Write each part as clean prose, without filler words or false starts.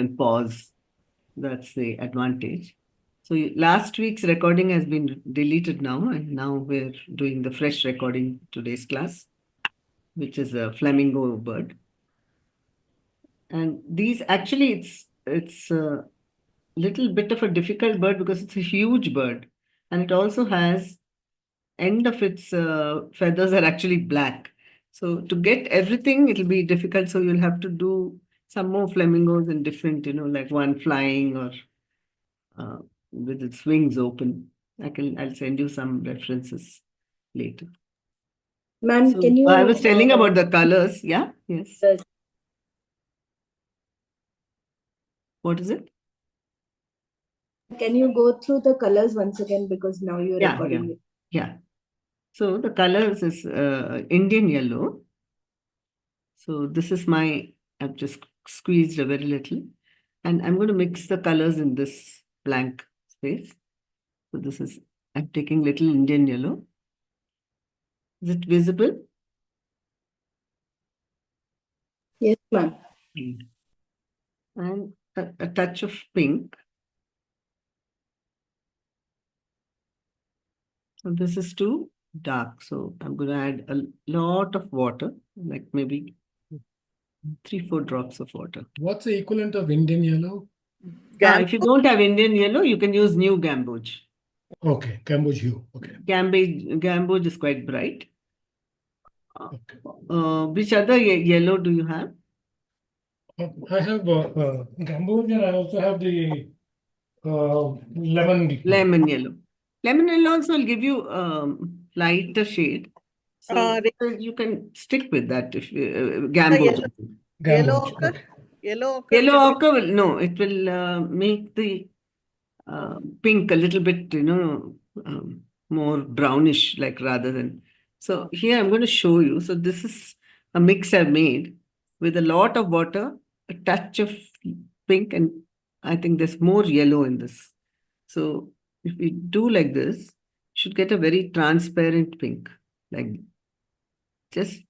and pause. That's the advantage. So last week's recording has been deleted now, and now we're doing the fresh recording today's class, which is a flamingo bird. And these actually it's a little bit of a difficult bird because it's a huge bird, and it also has end of its feathers are actually black. So to get everything, it'll be difficult. So you'll have to do some more flamingos in different, like one flying or uh, with its wings open. I'll send you some references later. Ma'am, So can you I was telling about the colors. Yeah, yes. What is it? can you go through the colors once again, because now you're Yeah, recording it. yeah. So the colors is Indian yellow. So this is I've just squeezed a very little, and I'm going to mix the colors in this blank space. So I'm taking little Indian yellow. Is it visible? Yes, ma'am. And a touch of pink. So this is too dark. So I'm going to add a lot of water, like maybe 3, 4 drops of water. What's the equivalent of Indian yellow? If you don't have Indian yellow, you can use new gamboge. Okay, Cambridge hue. Okay. Gamboge is quite bright. Okay. Which other yellow do you have? I have Cambridge, and I also have the lemon. Lemon yellow. Lemon yellow also will give you lighter shade. So you can stick with that if gamboge. Yellow Cambridge. ochre? Okay. Yellow ochre? Yellow ochre will no, it will make the pink a little bit, more brownish, like rather than. So here I'm going to show you. So this is a mix I've made with a lot of water, a touch of pink, and I think there's more yellow in this. So if we do like this, you should get a very transparent pink, like just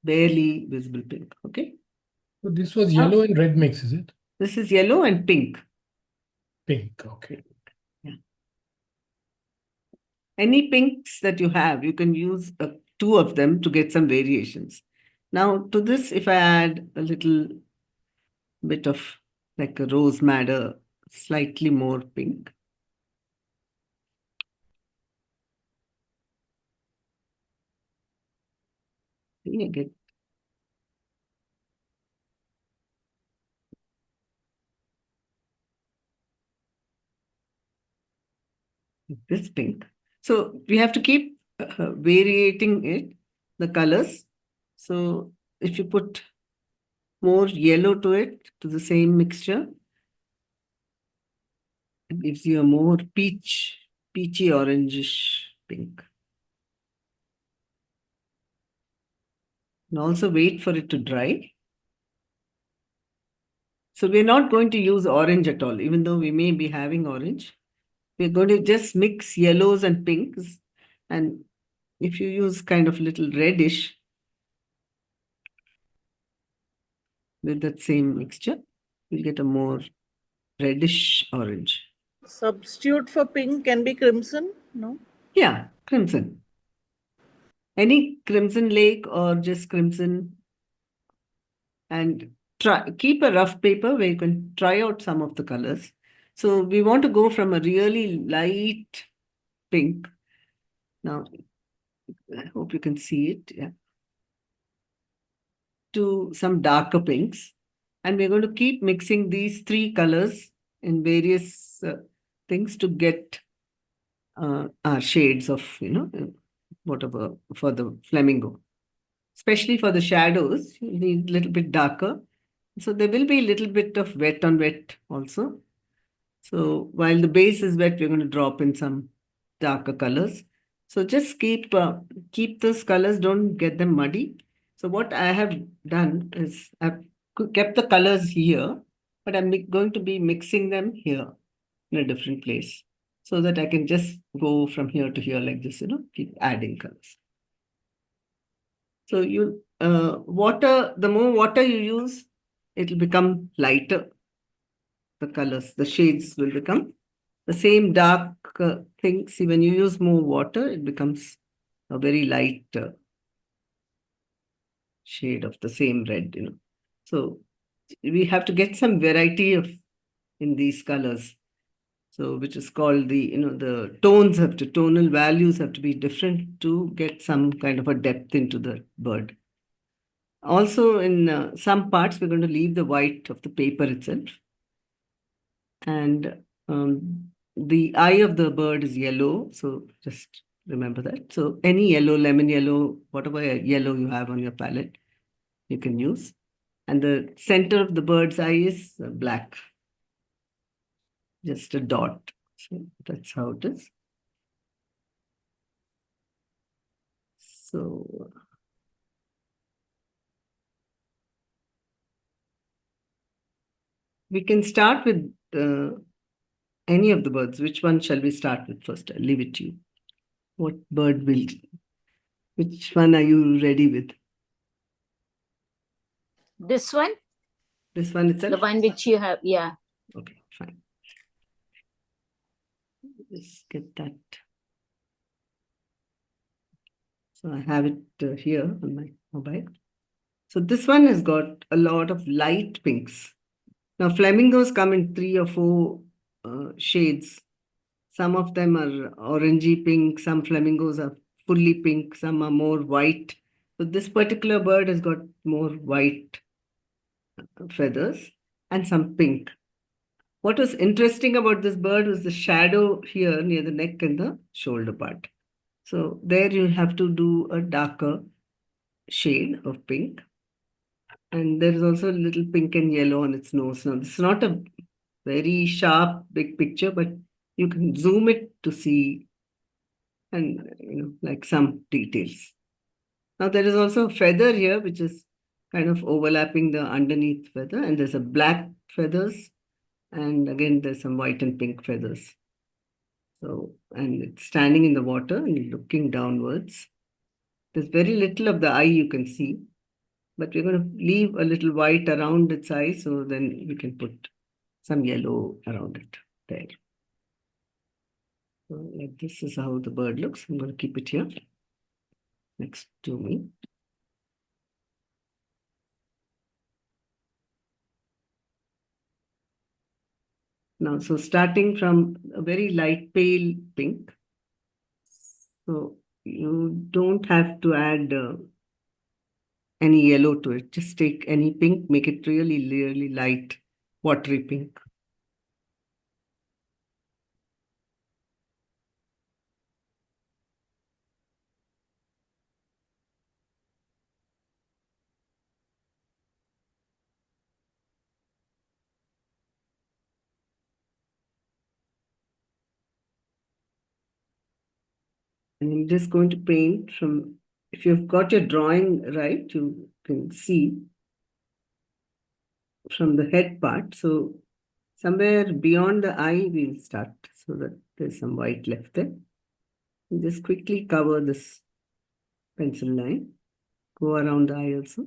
barely visible pink. Okay. So this was yellow and red mix, is it? This is yellow and pink. Pink. Okay. Yeah. Any pinks that you have, you can use 2 of them to get some variations. Now to this, if I add a little bit of like a rose madder, slightly more pink. See, I get this pink. So we have to keep variating it, the colors. So if you put more yellow to it, to the same mixture, it gives you a more peachy orangish pink. And also wait for it to dry. So we're not going to use orange at all, even though we may be having orange. We're going to just mix yellows and pinks. And if you use kind of little reddish with that same mixture, you'll get a more reddish orange. Substitute for pink can be crimson, no? Yeah, crimson. Any crimson lake or just crimson. And keep a rough paper where you can try out some of the colors. So we want to go from a really light pink. Now, I hope you can see it. Yeah. To some darker pinks. And we're going to keep mixing these 3 colors in various things to get our shades of, whatever for the flamingo. Especially for the shadows, you need a little bit darker. So there will be a little bit of wet on wet also. So while the base is wet, we're going to drop in some darker colors. So just keep those colors, don't get them muddy. So what I have done is I've kept the colors here, but I'm going to be mixing them here in a different place so that I can just go from here to here like this, keep adding colors. So the more water you use, it'll become lighter. the colors, the shades will become the same dark thing. See, when you use more water, it becomes a very light shade of the same red, So we have to get some variety in these colors. So which is called the tonal values have to be different to get some kind of a depth into the bird. Also, in some parts, we're going to leave the white of the paper itself. And the eye of the bird is yellow. So just remember that. So any yellow, lemon yellow, whatever yellow you have on your palette, you can use. And the center of the bird's eye is black, just a dot. So that's how it is. So we can start with any of the birds. Which one shall we start with first? I'll leave it to you. Which one are you ready with? This one? This one itself? The one which you have, yeah. Okay, fine. Let's get that. So I have it here on my mobile. So this one has got a lot of light pinks. Now flamingos come in 3 or 4 shades. Some of them are orangey pink, some flamingos are fully pink, some are more white. So this particular bird has got more white feathers and some pink. What was interesting about this bird was the shadow here near the neck and the shoulder part. So there you have to do a darker shade of pink. And there is also a little pink and yellow on its nose. Now, this is not a very sharp, big picture, but you can zoom it to see and like some details. Now there is also a feather here, which is kind of overlapping the underneath feather, and there's a black feathers, and again there's some white and pink feathers. So, and it's standing in the water and looking downwards. There's very little of the eye you can see, but we're going to leave a little white around its eye, so then we can put some yellow around it there. So like this is how the bird looks. I'm going to keep it here next to me. Now, so starting from a very light pale pink. So you don't have to add any yellow to it. Just take any pink, make it really, really light, watery pink. And I'm just going to paint from, if you've got your drawing right, you can see from the head part. So somewhere beyond the eye, we'll start so that there's some white left there. And just quickly cover this pencil line. Go around the eye also.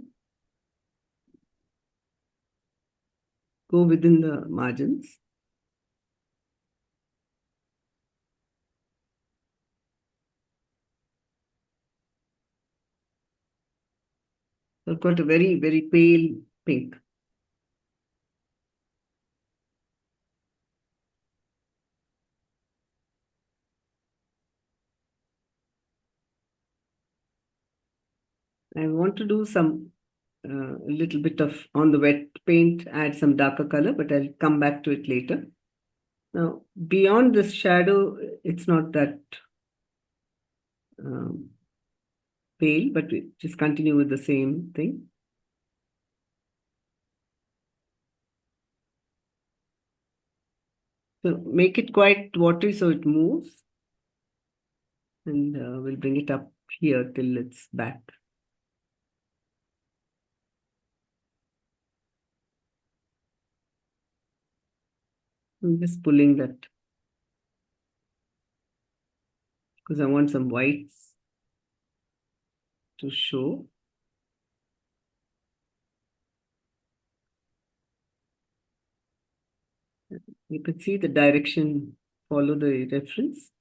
Go within the margins. I've got a very, very pale pink. I want to do some a little bit of on the wet paint, add some darker color, but I'll come back to it later. Now, beyond this shadow, it's not that pale, but we just continue with the same thing. So make it quite watery so it moves. And we'll bring it up here till it's back. I'm just pulling that because I want some whites to show. You could see the direction, follow the reference.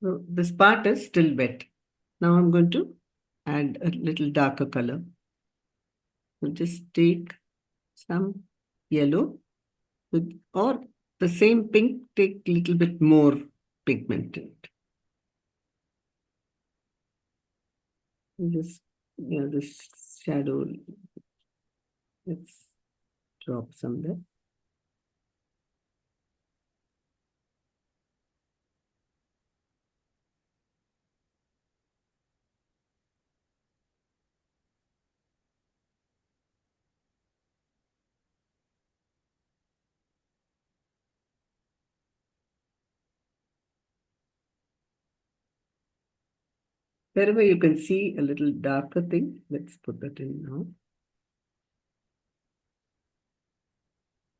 So this part is still wet. Now I'm going to add a little darker color. So just take some yellow with, or the same pink, take a little bit more pigment in it. Just, this shadow, let's drop some there. Wherever you can see a little darker thing, let's put that in now.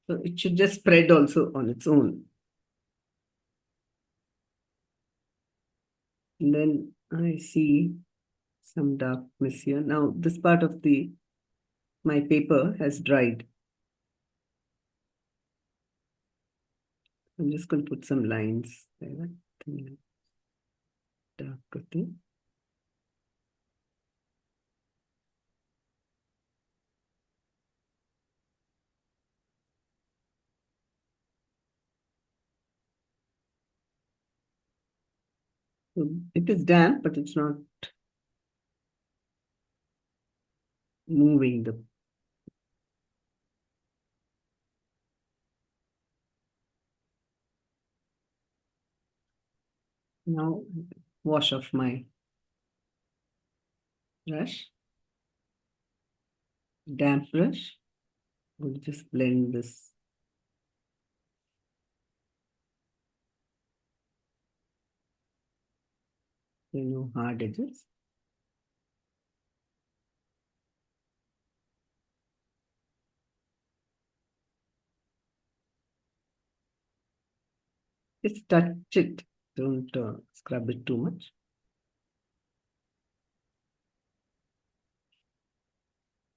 So it should just spread also on its own. And then I see some darkness here. Now this part of my paper has dried. I'm just going to put some lines there. Darker thing. So it is damp, but it's not moving the. Now wash off my brush. Damp brush. We'll just blend this. Hard edges. Just touch it. Don't scrub it too much.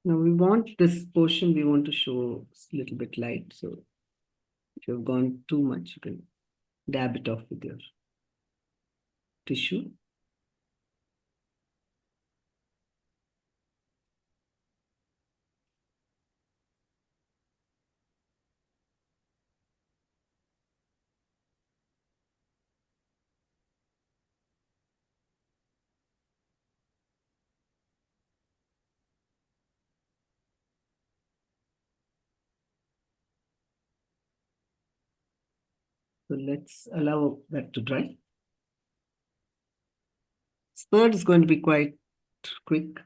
Now we want this portion, we want to show a little bit light. So if you've gone too much, you can dab it off with your tissue. So let's allow that to dry. Third is going to be quite quick.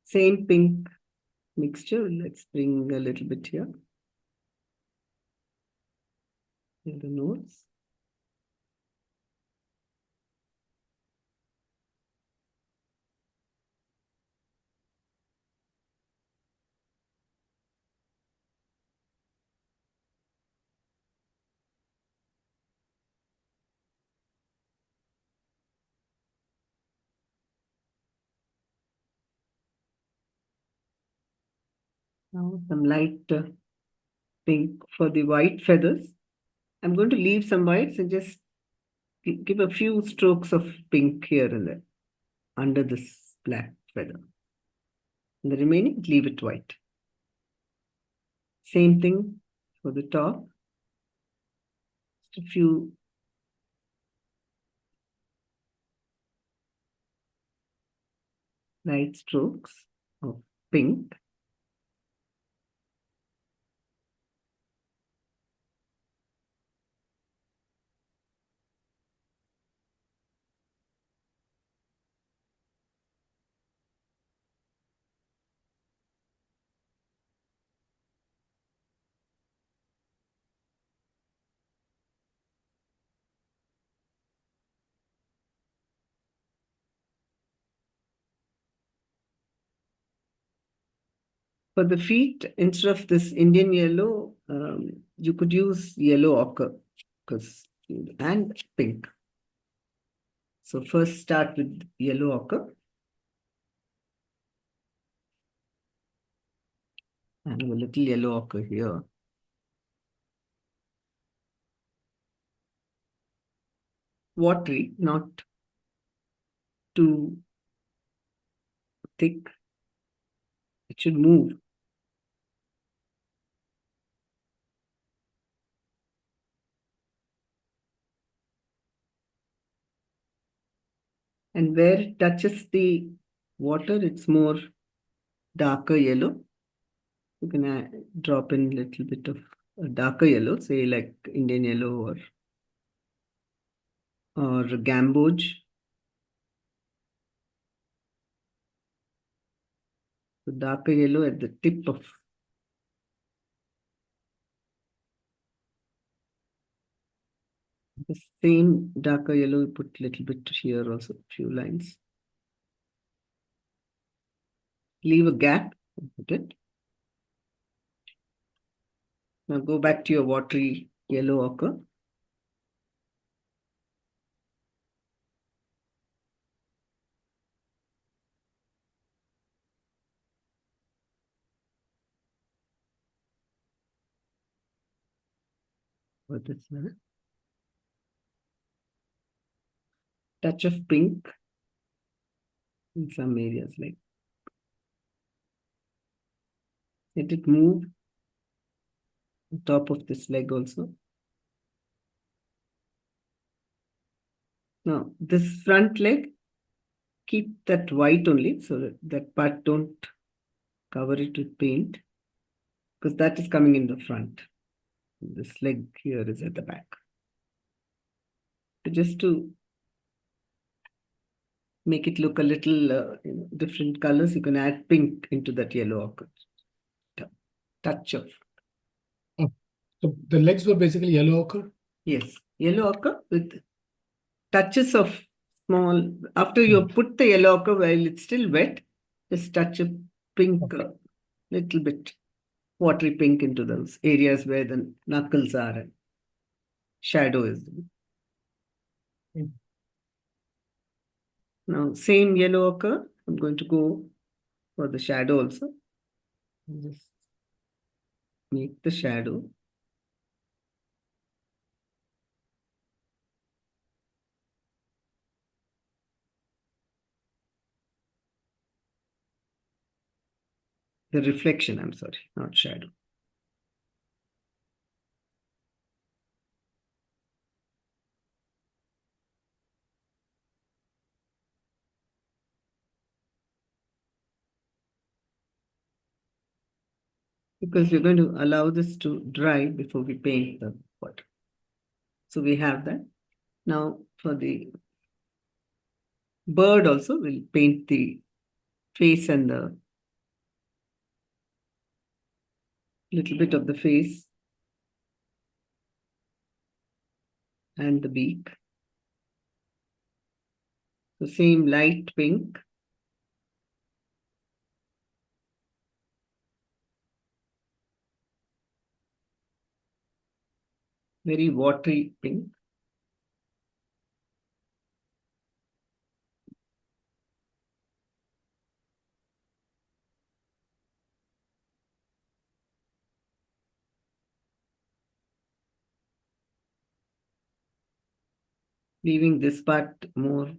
Same pink mixture. Let's bring a little bit here. In the nose. Now some light pink for the white feathers. I'm going to leave some whites and just give a few strokes of pink here and there under this black feather. And the remaining, leave it white. Same thing for the top. Just a few light strokes of pink. For the feet, instead of this Indian yellow, you could use yellow ochre because and pink. So first start with yellow ochre. And a little yellow ochre here. Watery, not too thick. It should move. And where it touches the water, it's more darker yellow. You can drop in a little bit of a darker yellow, say like Indian yellow or gamboge. The darker yellow at the tip of the same darker yellow, you put a little bit here also, a few lines. Leave a gap, put it. Now go back to your watery yellow ochre. What is that? Touch of pink in some areas, like let it move on top of this leg also. Now this front leg, keep that white only, so that that part don't cover it with paint, because that is coming in the front. This leg here is at the back. So just to make it look a little different colors, you can add pink into that yellow ochre. Touch of. So the legs were basically yellow ochre? Yes, yellow ochre with touches of small. After you put the yellow ochre while it's still wet, just touch a pink, little bit watery pink into those areas where the knuckles are and shadow is. Now, same yellow ochre, I'm going to go for the shadow also. Just make the shadow. The reflection, I'm sorry, not shadow. Because we're going to allow this to dry before we paint the water. So we have that. Now for the bird also, we'll paint the face and the little bit of the face and the beak. The same light pink. Very watery pink. Leaving this part more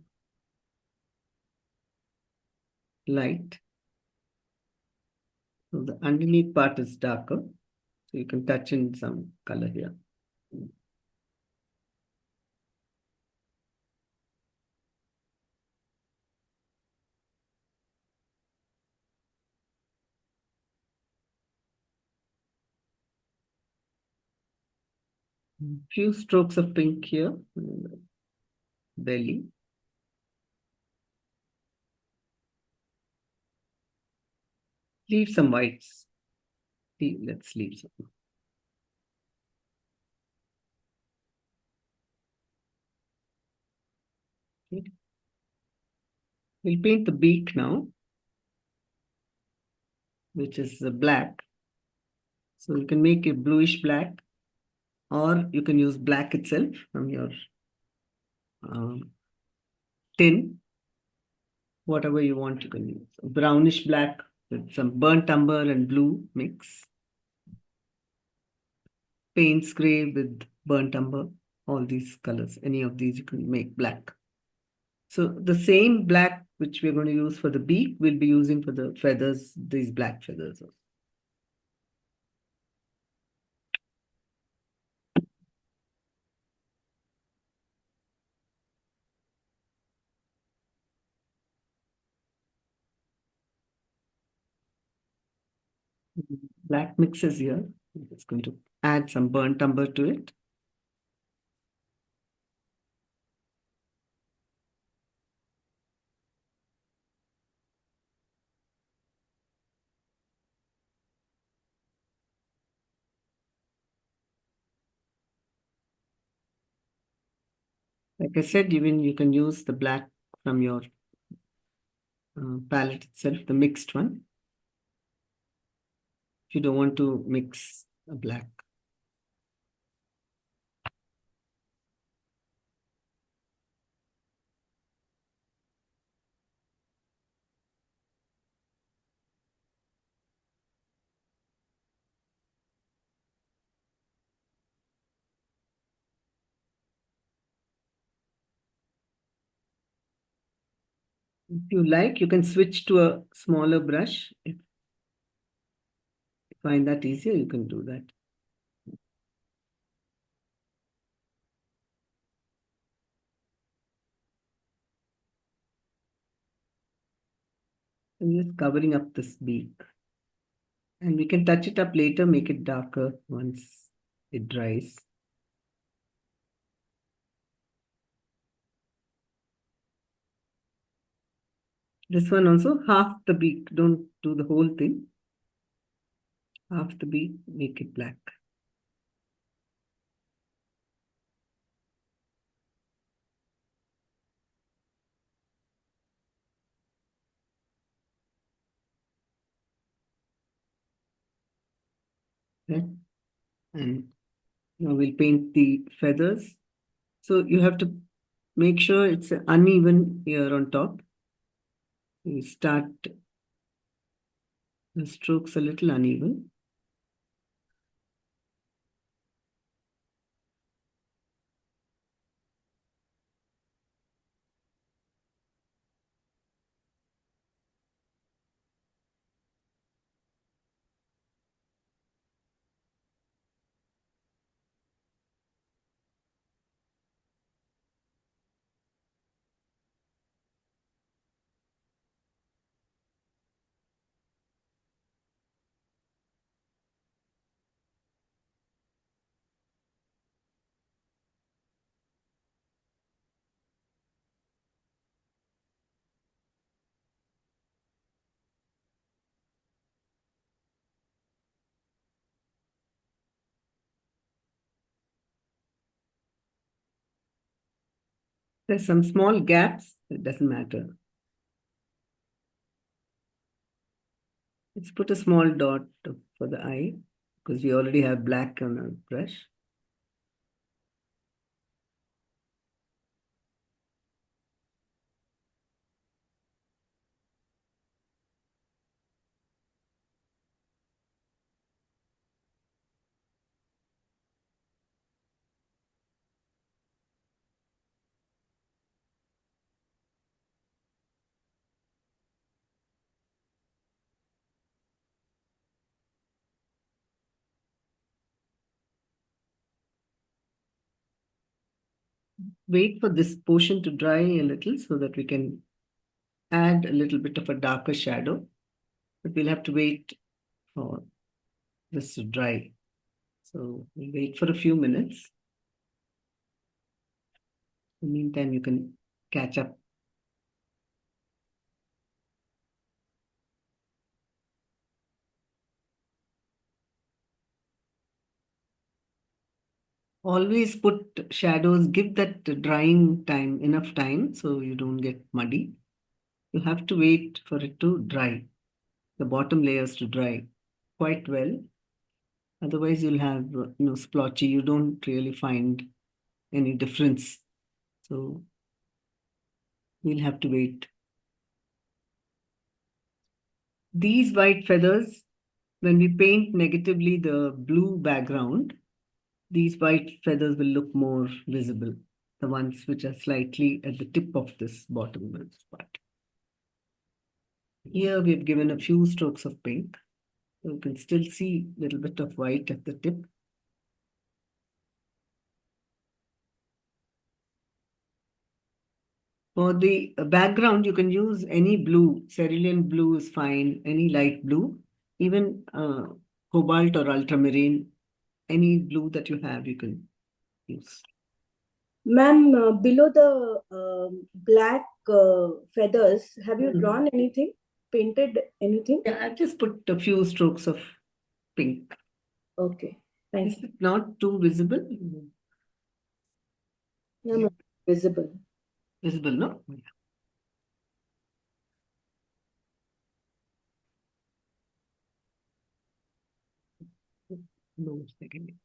light. So the underneath part is darker. So you can touch in some color here. Few strokes of pink here. Belly. Leave some whites. Let's leave some. Okay. We'll paint the beak now, which is black. So you can make it bluish black. or you can use black itself from your tin. Whatever you want, you can use. Brownish black with some burnt umber and blue mix. Paints gray with burnt umber. All these colors, any of these you can make black. So the same black which we're going to use for the beak, we'll be using for the feathers, these black feathers. Black mixes here. It's going to add some burnt umber to it. Like I said, even you can use the black from your palette itself, the mixed one. If you don't want to mix a black. If you like, you can switch to a smaller brush. If you find that easier, you can do that. I'm just covering up this beak. And we can touch it up later, make it darker once it dries. This one also, half the beak. Don't do the whole thing. Half the beak, make it black. Okay. And now we'll paint the feathers. So you have to make sure it's uneven here on top. You start the strokes a little uneven. There's some small gaps, it doesn't matter. Let's put a small dot for the eye because we already have black on our brush. Wait for this portion to dry a little so that we can add a little bit of a darker shadow. But we'll have to wait for this to dry. So we'll wait for a few minutes. In the meantime, you can catch up. Always put shadows, give that drying time, enough time so you don't get muddy. You have to wait for it to dry, the bottom layers to dry quite well. Otherwise, you'll have, splotchy. You don't really find any difference. So we'll have to wait. These white feathers, when we paint negatively the blue background, these white feathers will look more visible, the ones which are slightly at the tip of this bottom part. Here we've given a few strokes of pink. So you can still see a little bit of white at the tip. For the background, you can use any blue. Cerulean blue is fine, any light blue, even cobalt or ultramarine, any blue that you have, you can use. Ma'am, below the black feathers, have you Mhm. drawn anything? Painted anything? Yeah, I've just put a few strokes of pink. Okay, thank Is you. it not too visible? Ma'am, visible. Visible, no? No, second.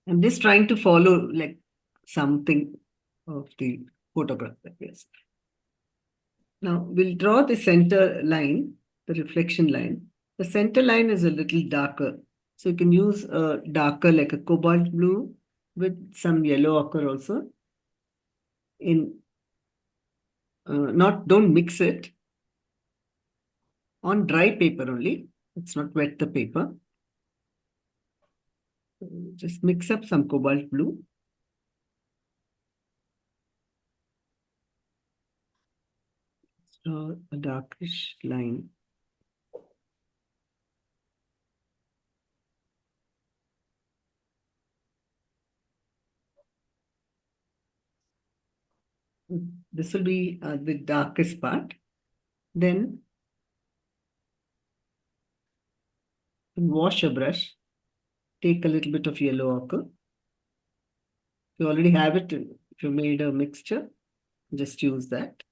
I'm just trying to follow like something of the photograph that we are seeing. Now we'll draw the center line, the reflection line. The center line is a little darker. So you can use a darker like a cobalt blue with some yellow ochre also. Don't mix it. On dry paper only. Let's not wet the paper. Just mix up some cobalt blue. Draw a darkish line. This will be the darkest part. Then wash a brush. Take a little bit of yellow ochre. You already have it. If you made a mixture, just use that.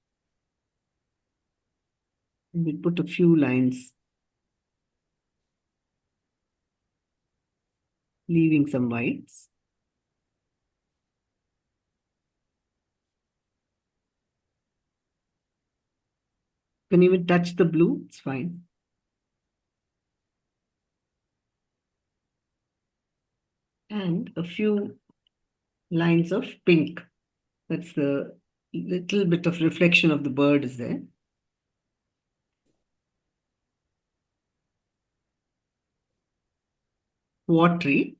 And we put a few lines, leaving some whites. You can even touch the blue, it's fine. And a few lines of pink. That's the little bit of reflection of the bird is there. Watery.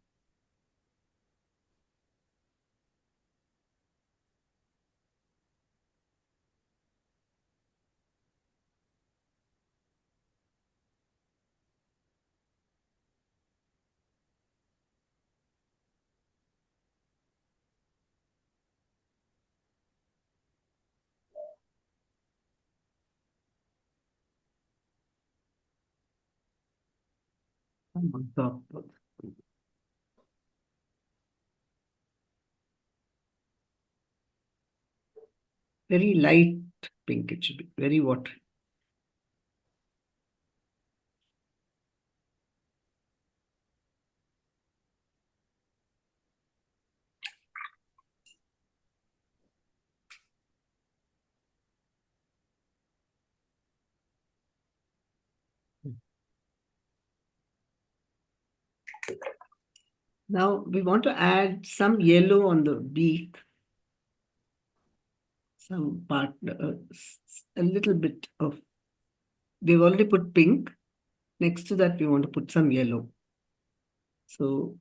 On top. Very light pink, it should be very watery. Now we want to add some yellow on the beak. Some part, a little bit of, we've already put pink. Next to that, we want to put some yellow. So,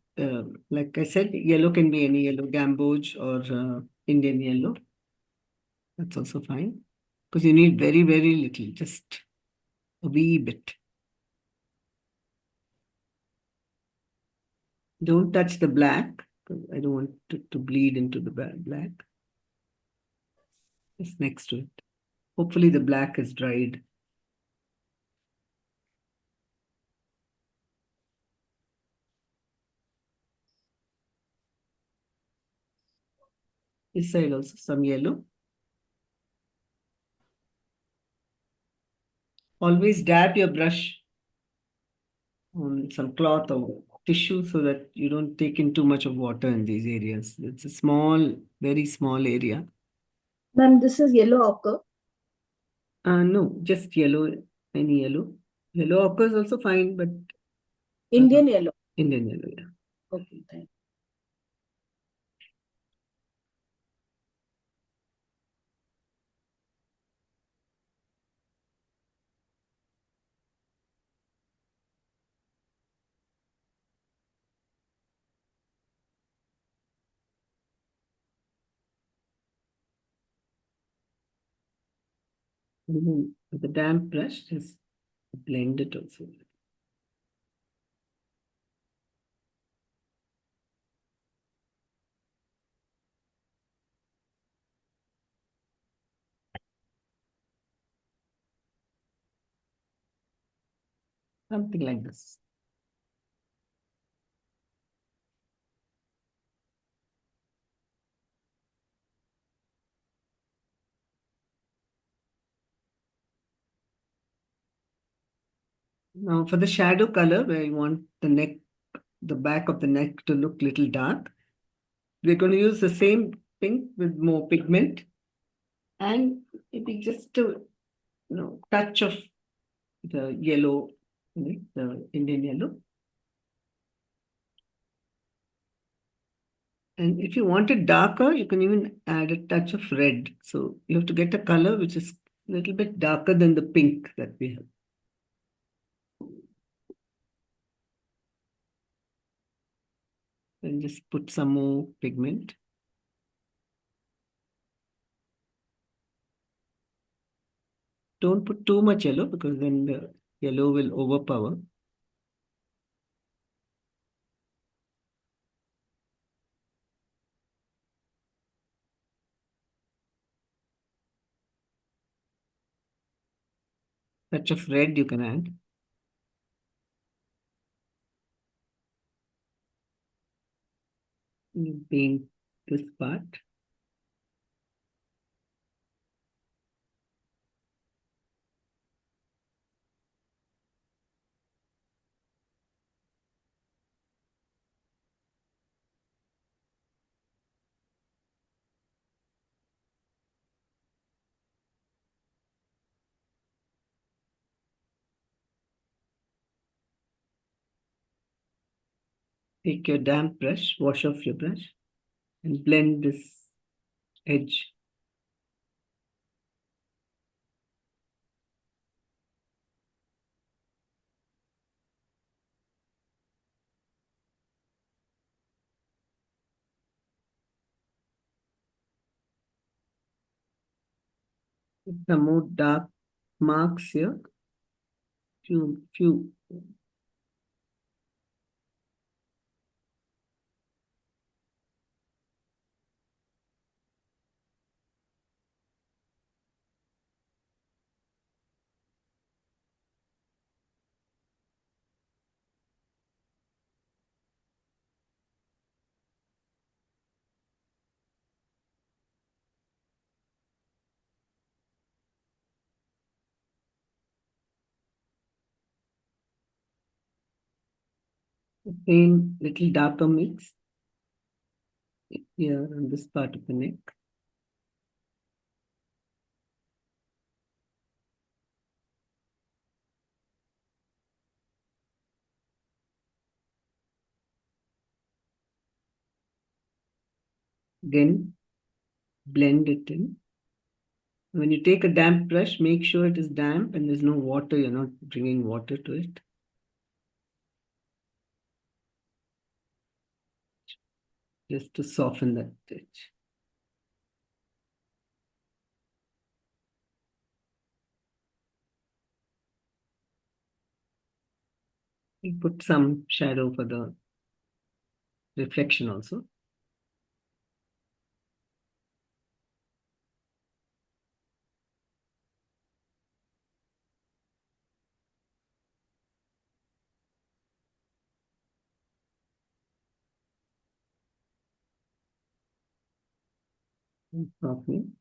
like I said, yellow can be any yellow, gamboge or Indian yellow. That's also fine. Because you need very, very little, just a wee bit. Don't touch the black, because I don't want it to bleed into the black. Just next to it. Hopefully the black is dried. This side also some yellow. Always dab your brush on some cloth or tissue so that you don't take in too much of water in these areas. It's a small, very small area. Ma'am, this is yellow ochre. No, just yellow, any yellow. Yellow ochre is also fine, but Indian yellow. Indian yellow, yeah. Okay, thank With a damp brush, just blend it also. Something like this. Now for the shadow color, where you want the neck, the back of the neck to look little dark, we're going to use the same pink with more pigment and maybe just a touch of the yellow, the Indian yellow. And if you want it darker, you can even add a touch of red. So you have to get a color which is a little bit darker than the pink that we have. And just put some more pigment. Don't put too much yellow because then the yellow will overpower. Touch of red you can add. You paint this part. Take your damp brush, wash off your brush, and blend this edge. Some more dark marks here. Few. Same little darker mix here on this part of the neck. Then blend it in. When you take a damp brush, make sure it is damp and there's no water, you're not bringing water to it. Just to soften that edge. We put some shadow for the reflection also. And softening.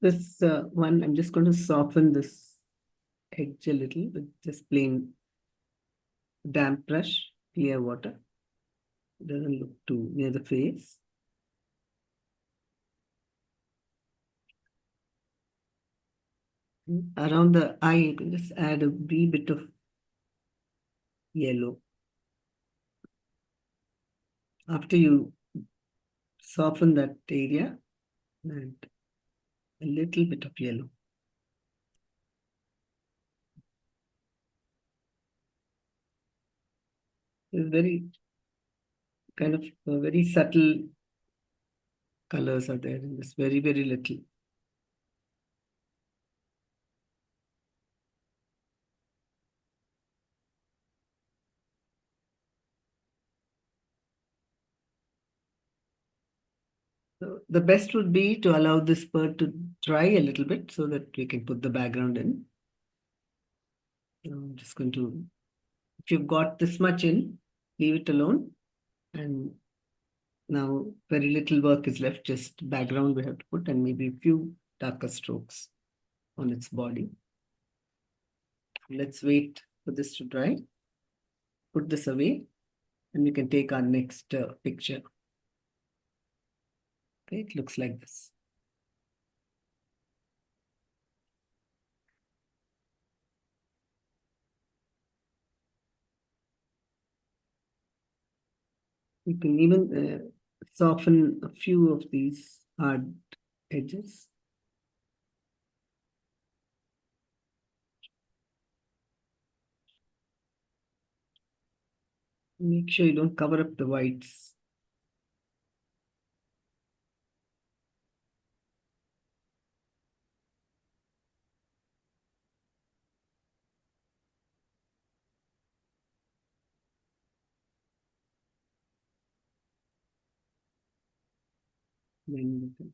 This one, I'm just going to soften this edge a little with just plain damp brush, clear water. Doesn't look too near the face. Around the eye, you can just add a wee bit of yellow. After you soften that area, and a little bit of yellow. It's very kind of very subtle colors are there in this, very, very little. So the best would be to allow this bird to dry a little bit so that we can put the background in. I'm just going to, if you've got this much in, leave it alone. And now very little work is left, just background we have to put and maybe a few darker strokes on its body. Let's wait for this to dry. Put this away and we can take our next picture. Okay, it looks like this. You can even soften a few of these hard edges. Make sure you don't cover up the whites. Then we can-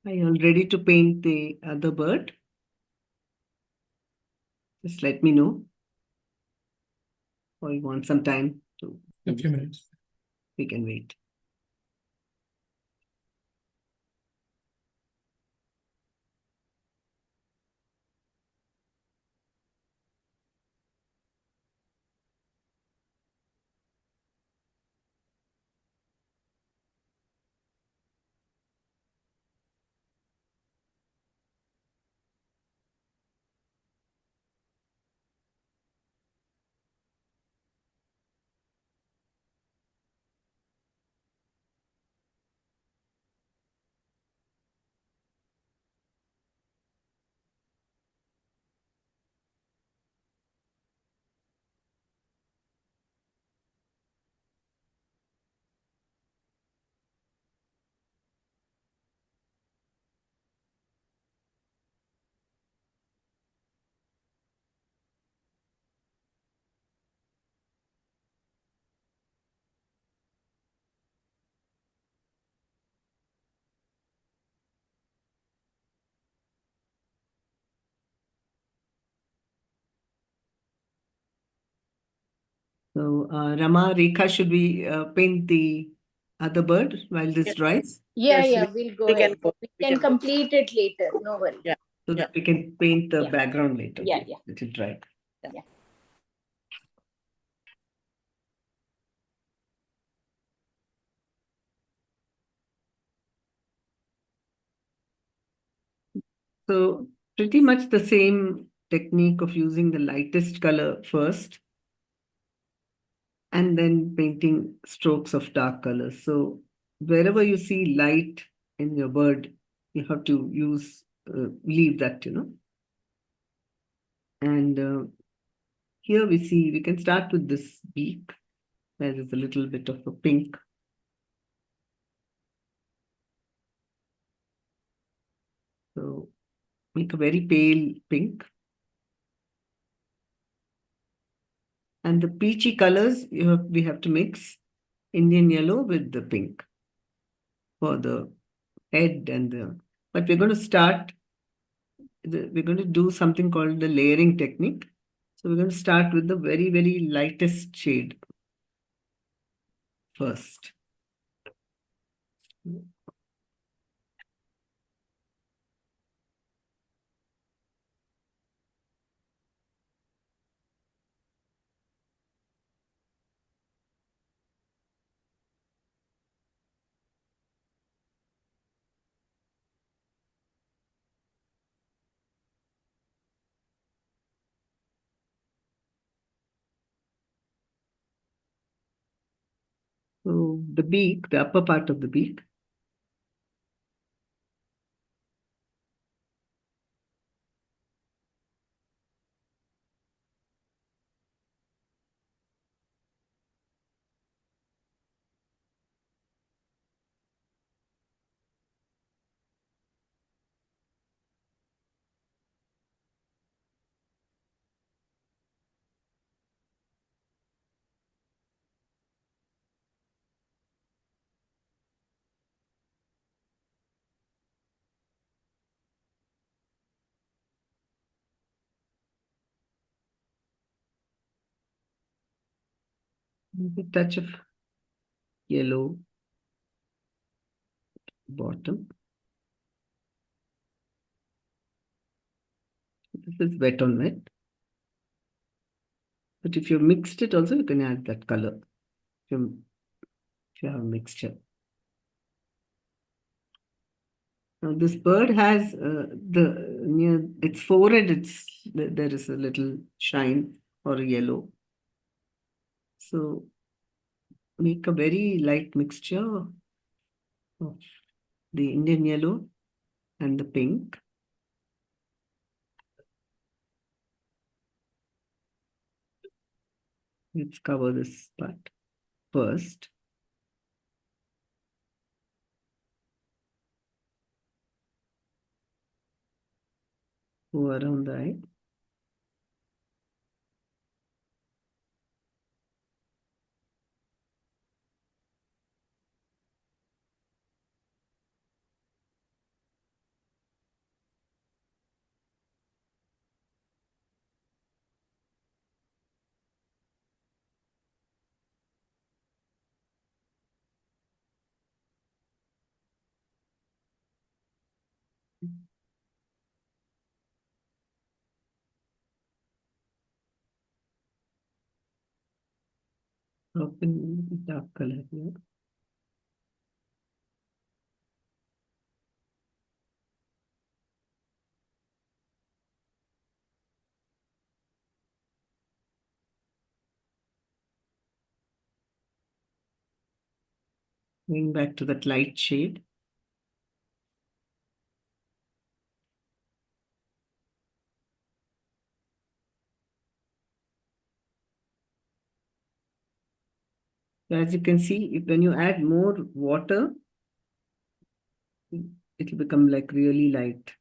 Are you all ready to paint the other bird? Just let me know. Or you want some time to. A few minutes. We can wait. So, Rama, Rekha, should we paint the other bird while this Yes. dries? Yeah, Yes, yeah, we'll go we can ahead. go. We We can can go. complete it later. No worry. Yeah. So that we can paint the Yeah. background later. Yeah, Okay, yeah. let it dry. Yeah. So pretty much the same technique of using the lightest color first and then painting strokes of dark colors. So wherever you see light in your bird, you have to use, leave that, And here we see, we can start with this beak. There is a little bit of a pink. So make a very pale pink. And the peachy colors, we have to mix Indian yellow with the pink for the head and the, but we're going to start we're going to do something called the layering technique. So we're going to start with the very, very lightest shade first. So the beak, the upper part of the beak, a touch of yellow bottom. This is wet on wet. But if you mixed it also, you can add that color. If you have a mixture. Now this bird has the near its forehead. There is a little shine or yellow. So make a very light mixture of the Indian yellow and the pink. Let's cover this part first. Go around the eye. Open the dark color here. Going back to that light shade. So as you can see, when you add more water, it will become like really light.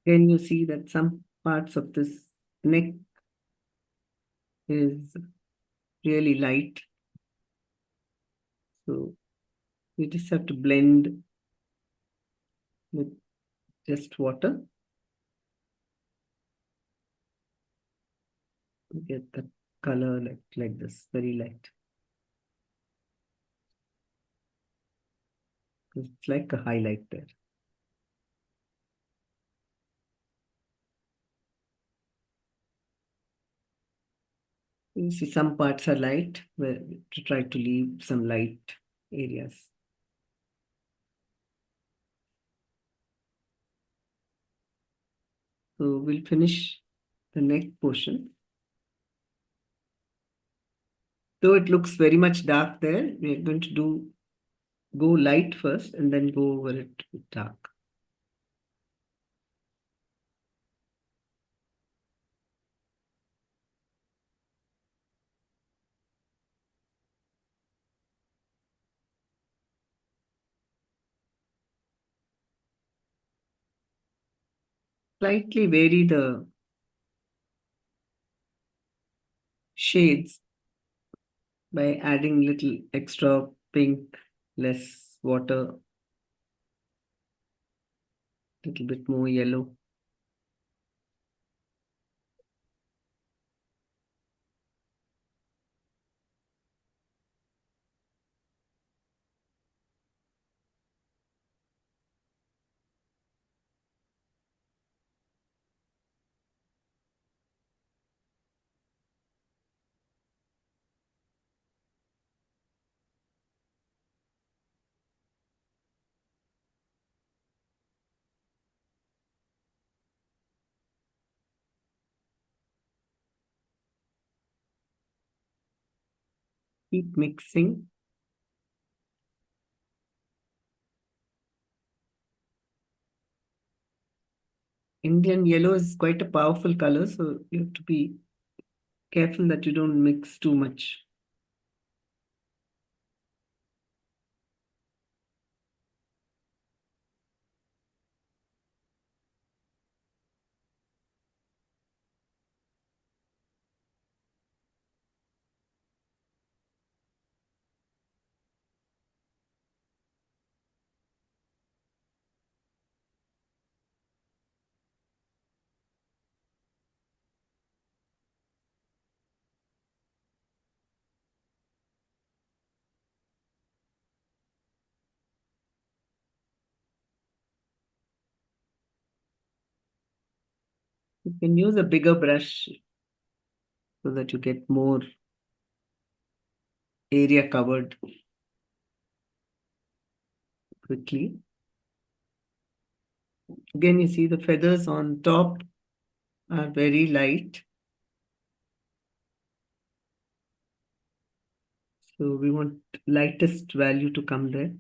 Then you see that some parts of this neck is really light. So you just have to blend with just water. Get the color like this, very light. It's like a highlight there. You see some parts are light, where to try to leave some light areas. So we'll finish the neck portion. Though it looks very much dark there, we're going to go light first and then go over it with dark. Slightly vary the shades by adding little extra pink, less water, little bit more yellow. Keep mixing. Indian yellow is quite a powerful color, so you have to be careful that you don't mix too much. You can use a bigger brush so that you get more area covered quickly. Again, you see the feathers on top are very light. So we want lightest value to come there.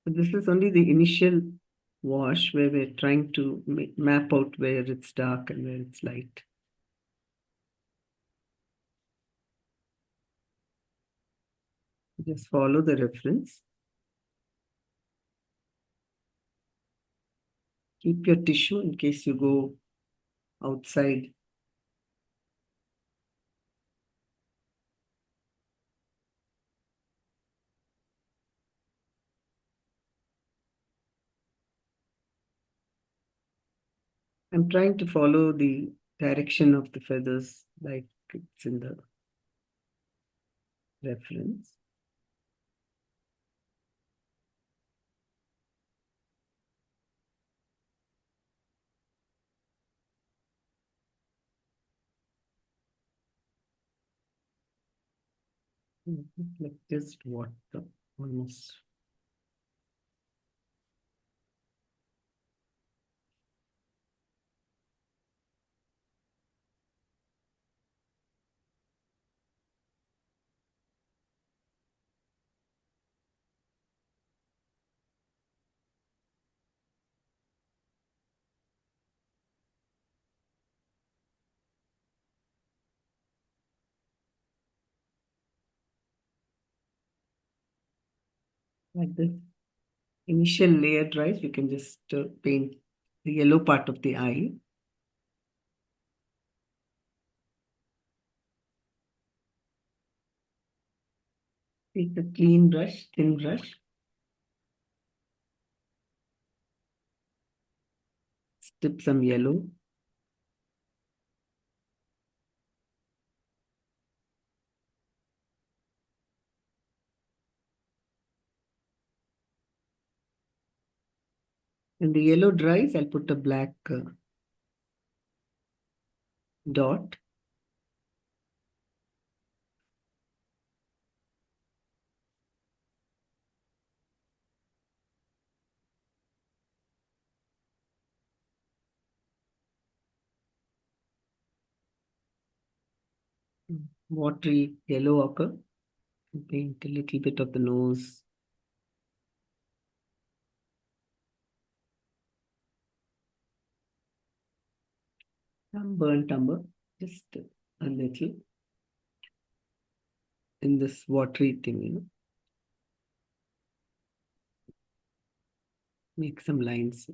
So this is only the initial wash where we're trying to map out where it's dark and where it's light. Just follow the reference. Keep your tissue in case you go outside. I'm trying to follow the direction of the feathers like it's in the reference. Like just water almost. Like this initial layer dries, you can just paint the yellow part of the eye. Take a clean brush, thin brush. Dip some yellow. When the yellow dries, I'll put a black dot. watery yellow ochre. Paint a little bit of the nose. Some burnt umber, just a little in this watery thing, Make some lines.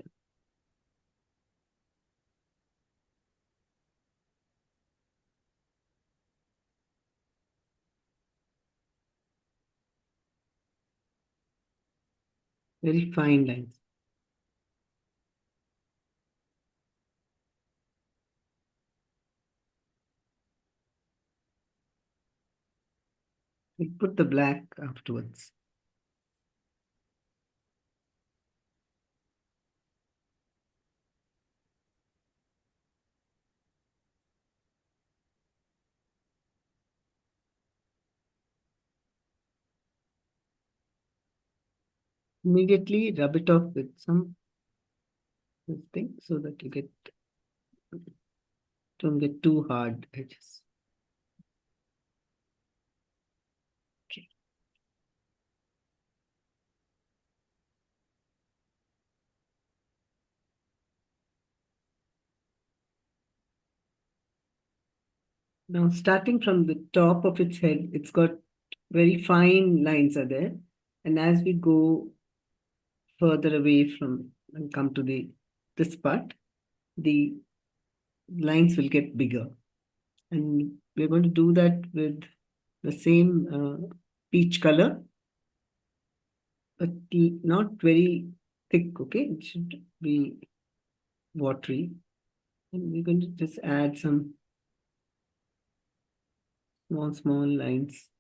Very fine lines. We put the black afterwards. Immediately rub it off with some this thing so that you don't get too hard edges. Okay. Now starting from the top of its head, it's got very fine lines are there. And as we go further away from and come to this part, the lines will get bigger. And we're going to do that with the same peach color, but not very thick, okay? It should be watery. And we're going to just add some small lines.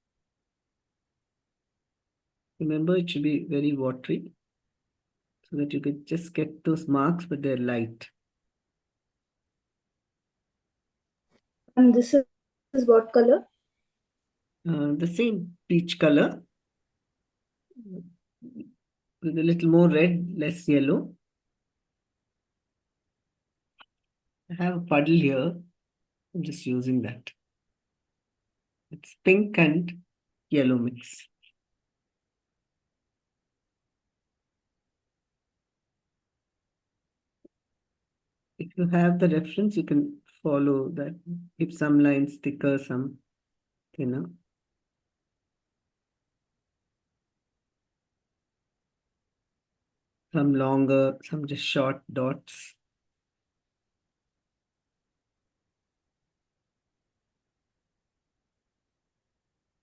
Remember, it should be very watery so that you could just get those marks, but they're light. And this is what color? The same peach color with a little more red, less yellow. I have a puddle here. I'm just using that. It's pink and yellow mix. If you have the reference, you can follow that. If some lines thicker, some thinner. Some longer, some just short dots.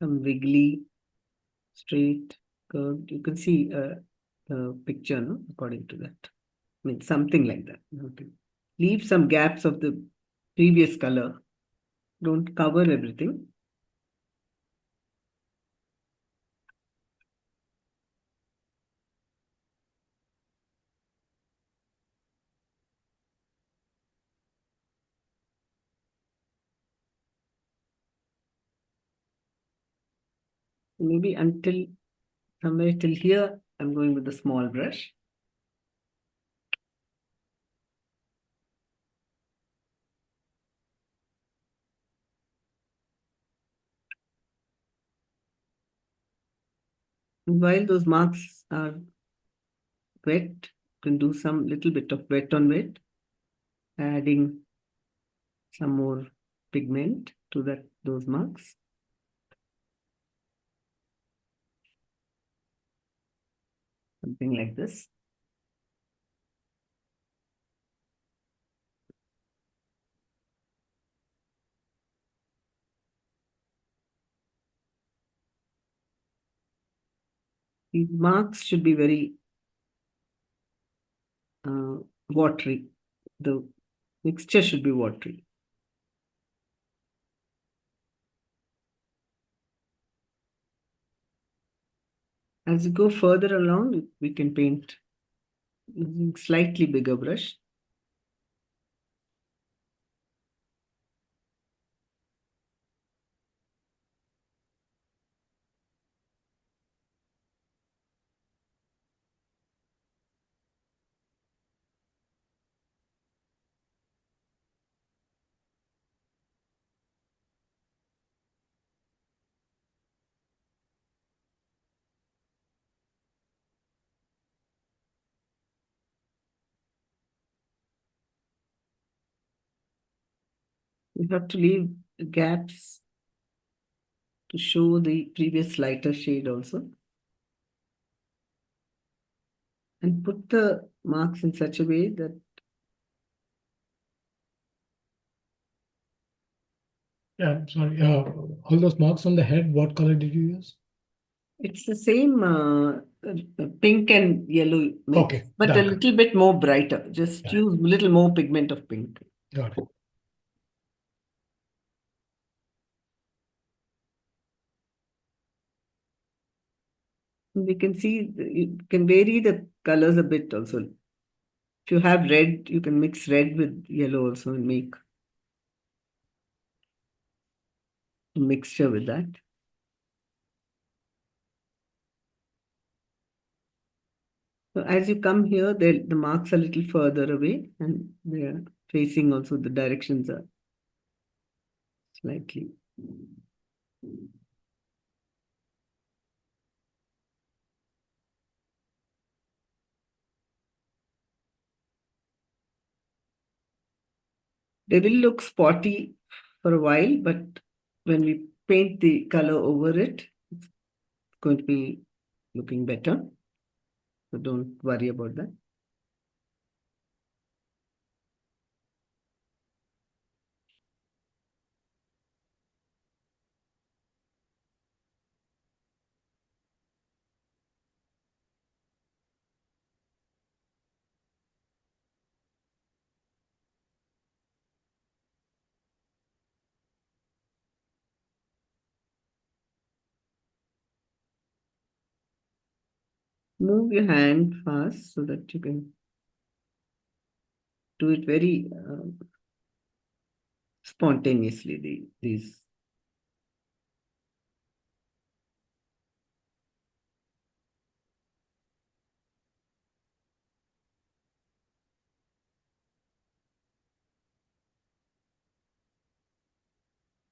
Some wiggly, straight, curved. You can see the picture, no? According to that. I mean, something like that. Okay. Leave some gaps of the previous color. Don't cover everything. Maybe until somewhere till here, I'm going with the small brush. While those marks are wet, you can do some little bit of wet on wet, adding some more pigment to those marks. Something like this. The marks should be very watery. The mixture should be watery. As you go further along, we can paint using slightly bigger brush. You have to leave gaps to show the previous lighter shade also. And put the marks in such a way that Yeah, sorry. All those marks on the head, what color did you use? it's the same pink and yellow mix, Okay, but a darker. little bit more brighter. Just Yeah. use a little more pigment of pink. Got it. We can see you can vary the colors a bit also. If you have red, you can mix red with yellow also and make a mixture with that. So as you come here, the marks are a little further away and they are facing also the directions are slightly. They will look spotty for a while, but when we paint the color over it, it's going to be looking better. So don't worry about that. Move your hand fast so that you can do it very spontaneously. These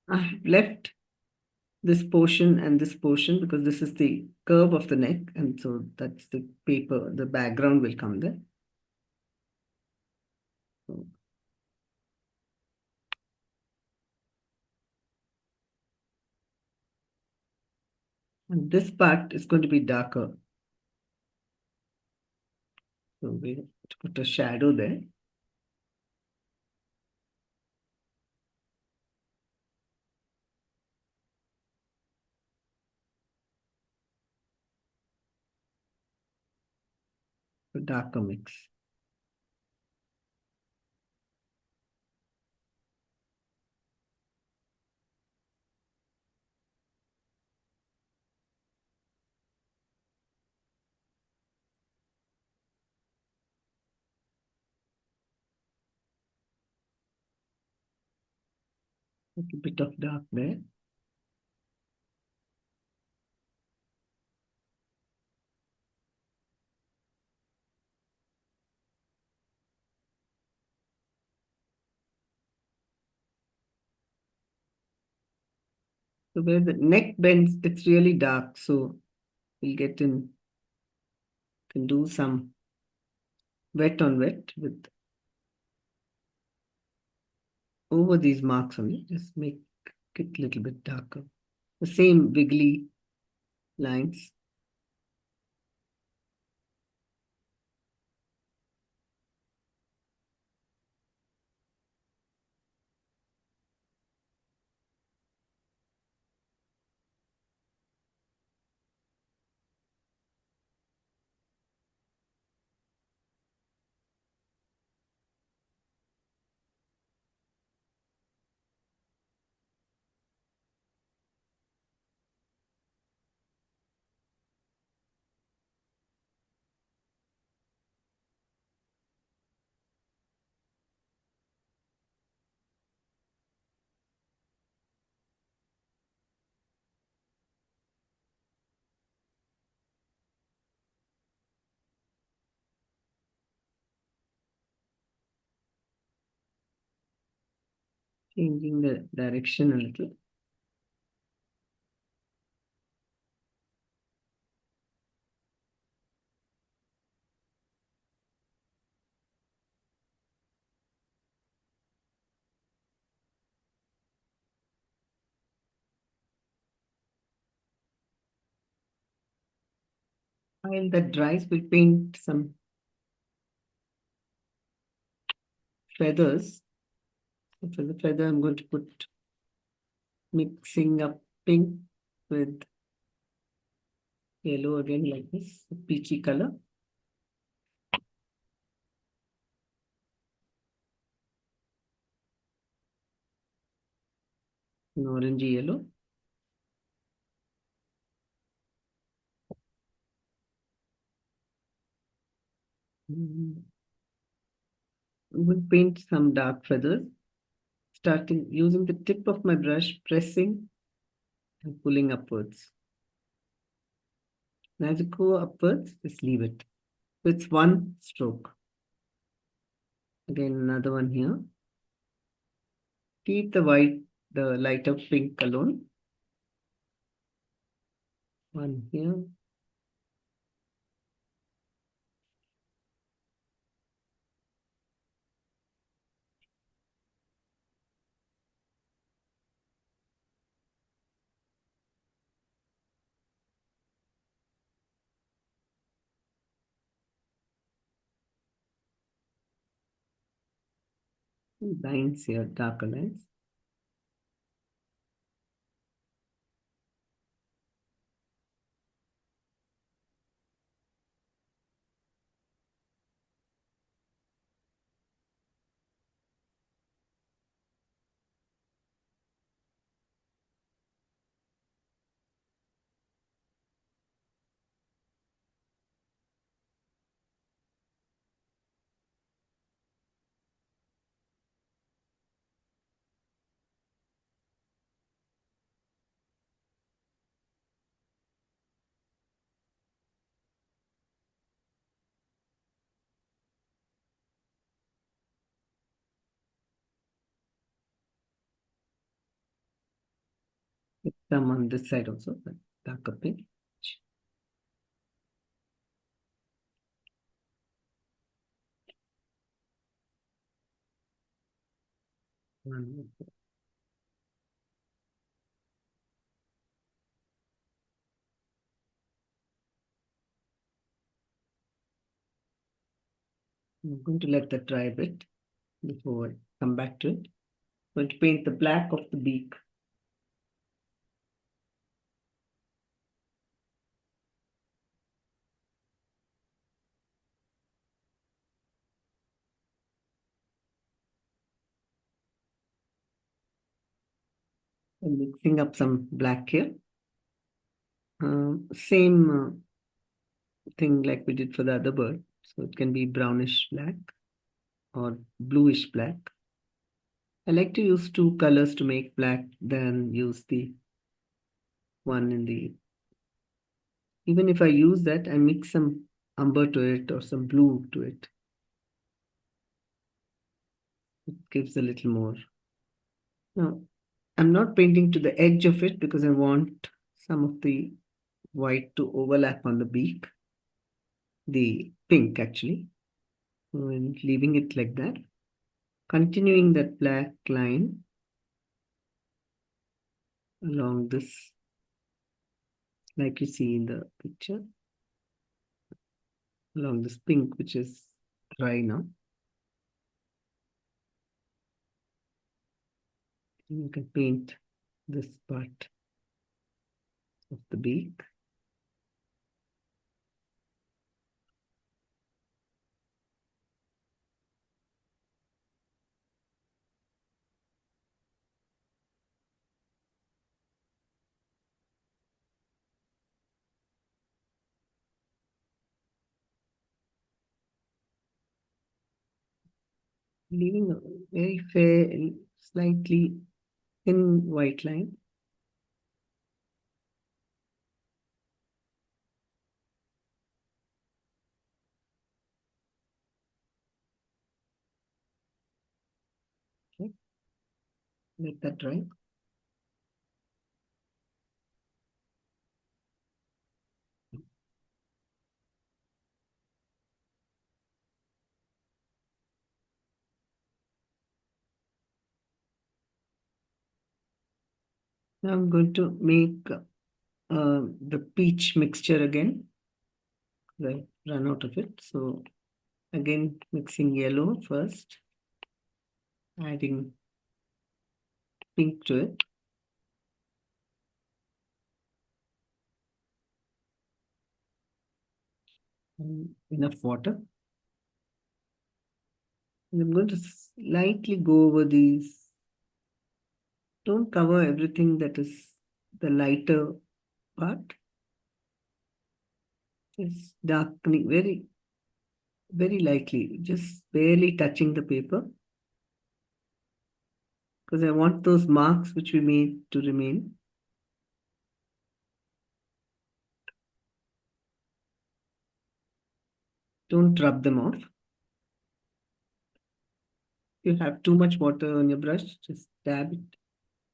I have left this portion and this portion because this is the curve of the neck, and so that's the paper, the background will come there. So, and this part is going to be darker. So we have to put a shadow there. A darker mix. A bit of dark there. So where the neck bends, it's really dark. So we'll get in, can do some wet on wet with over these marks only. Just make it a little bit darker. The same wiggly lines. Changing the direction a little. While that dries, we'll paint some feathers. So for the feather, I'm going to put mixing up pink with yellow again, like this, peachy color. An orangey yellow. We'll paint some dark feathers, starting using the tip of my brush, pressing and pulling upwards. And as you go upwards, just leave it. So it's one stroke. Again, another one here. Keep the lighter pink alone. One here. Lines here, darker lines. Some on this side also, but darker pink. One. I'm going to let that dry a bit before I come back to it. I'm going to paint the black of the beak. I'm mixing up some black here. Same thing like we did for the other bird. So it can be brownish black or bluish black. I like to use two colors to make black, then use the one in the... Even if I use that, I mix some umber to it or some blue to it. It gives a little more. Now, I'm not painting to the edge of it because I want some of the white to overlap on the beak. The pink actually. And leaving it like that. Continuing that black line along this, like you see in the picture, along this pink, which is dry now. You can paint this part of the beak. Leaving a very fair, slightly thin white line. Okay, let that dry. Now I'm going to make the peach mixture again. I run out of it. So again, mixing yellow first, adding pink to it. And enough water. And I'm going to slightly go over these. Don't cover everything that is the lighter part. Just darkening very, very lightly, just barely touching the paper. Because I want those marks which we made to remain. Don't rub them off. If you have too much water on your brush, just dab it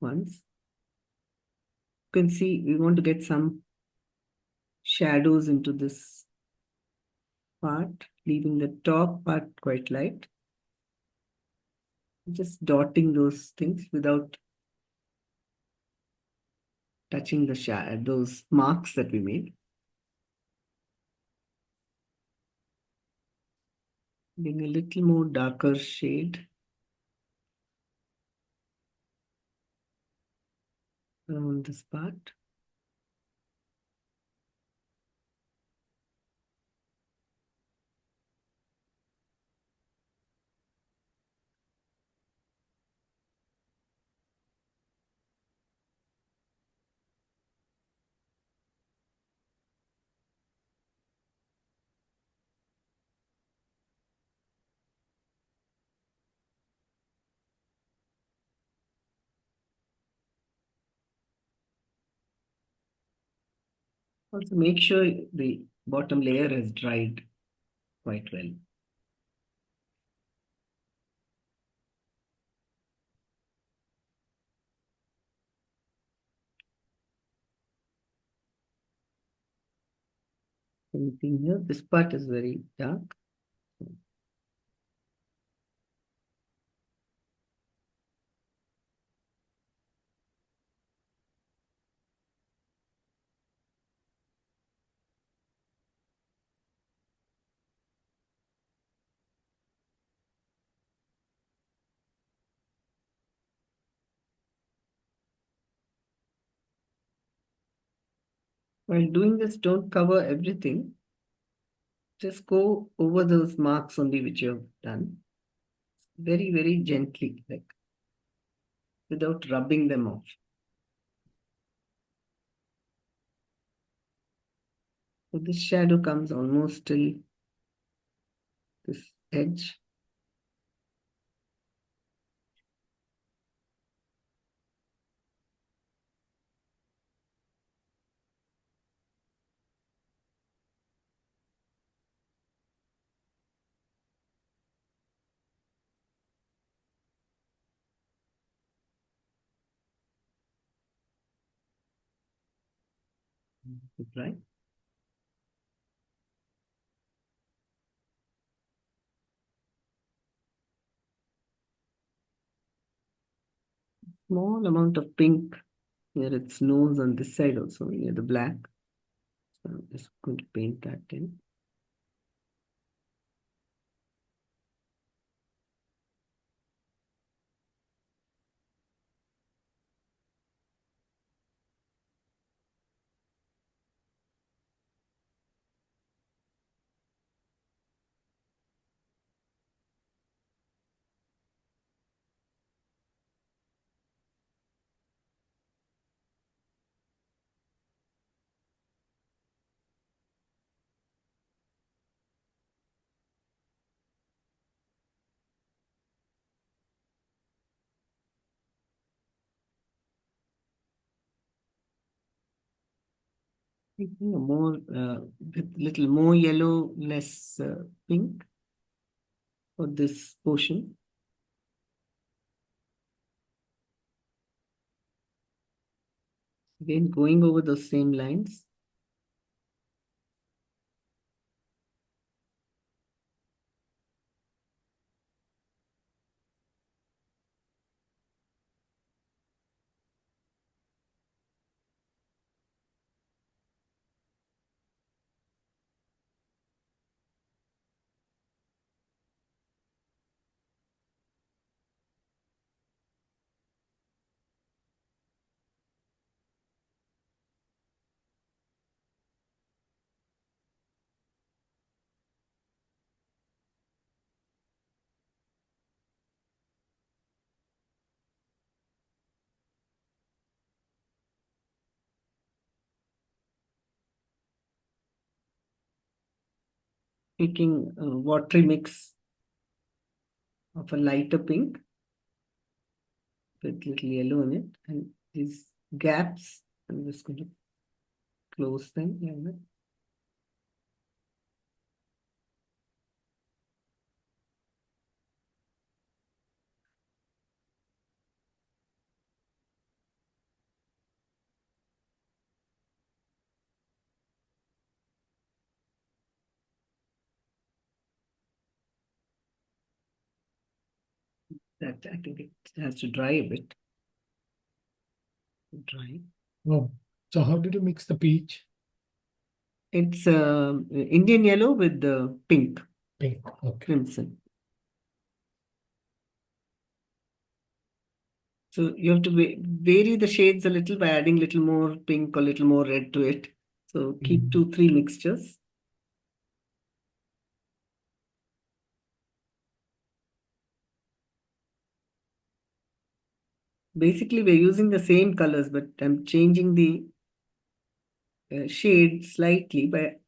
once. You can see we want to get some shadows into this part, leaving the top part quite light. Just dotting those things without touching the those marks that we made. Being a little more darker shade around this part. Also make sure the bottom layer has dried quite well. Anything here? This part is very dark. While doing this, don't cover everything. Just go over those marks only which you have done. Very, very gently, like without rubbing them off. So this shadow comes almost till this edge. Right? Small amount of pink near its nose on this side also, near the black. So I'm just going to paint that in. Making a more, with little more yellow, less pink for this portion. Again, going over those same lines. Taking a watery mix of a lighter pink with little yellow in it, and these gaps, I'm just going to close them like that. That I think it has to dry a bit. Dry. Oh, so how did you mix the peach? It's Indian yellow with the pink, Pink. Okay. crimson. So you have to vary the shades a little by adding little more pink or little more red to it. So keep 2-3 mixtures. Basically, we're using the same colors, but I'm changing the shade slightly by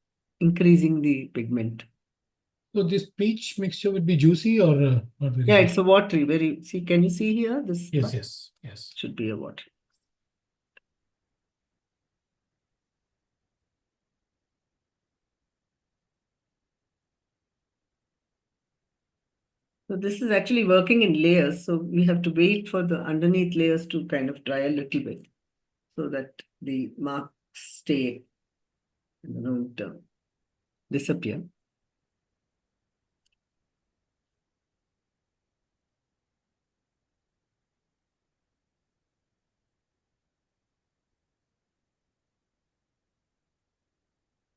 increasing the pigment. So this peach mixture would be juicy or not very Yeah, juicy? it's a watery, very, see, can you see here? This Yes, part yes. should be a watery. So this is actually working in layers. So we have to wait for the underneath layers to kind of dry a little bit so that the marks stay and don't disappear.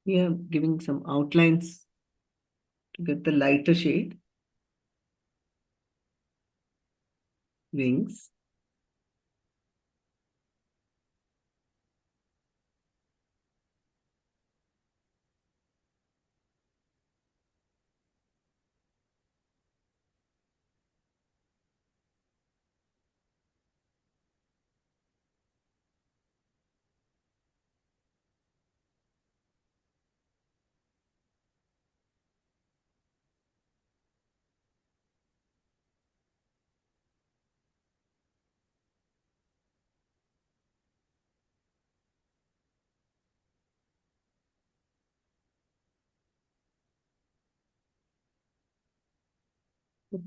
We are giving some outlines to get the lighter shade. Wings.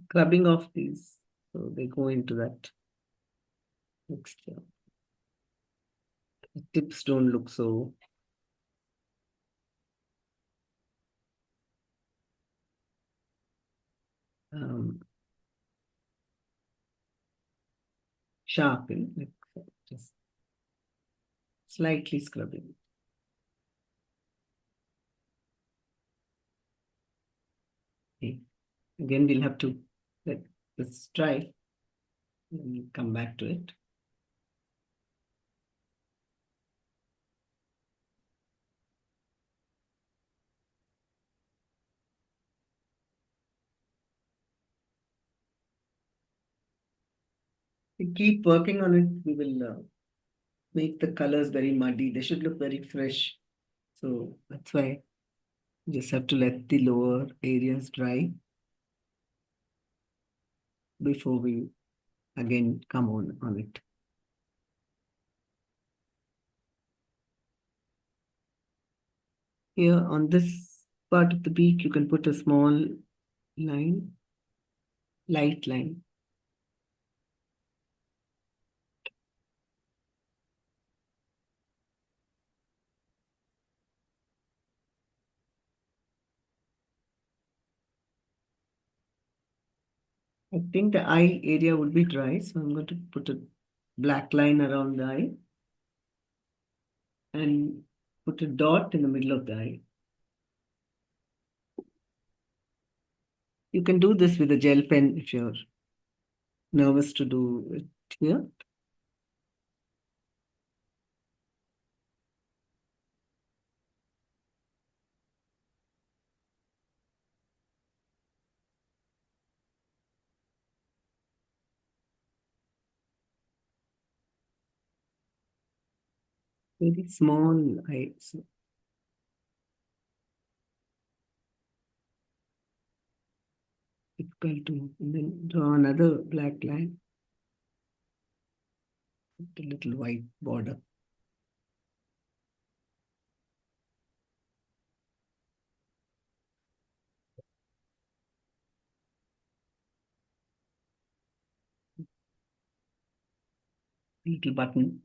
Scrubbing off these so they go into that mixture. The tips don't look so sharp, like just slightly scrubbing. Okay. Again, we'll have to let this dry and we'll come back to it. We keep working on it, we will make the colors very muddy. They should look very fresh. So that's why you just have to let the lower areas dry before we again come on it. Here on this part of the beak, you can put a small line, light line. I think the eye area would be dry, so I'm going to put a black line around the eye and put a dot in the middle of the eye. You can do this with a gel pen if you're nervous to do it here. Very small eyes. equal to, and then draw another black line, with a little white border. Little button.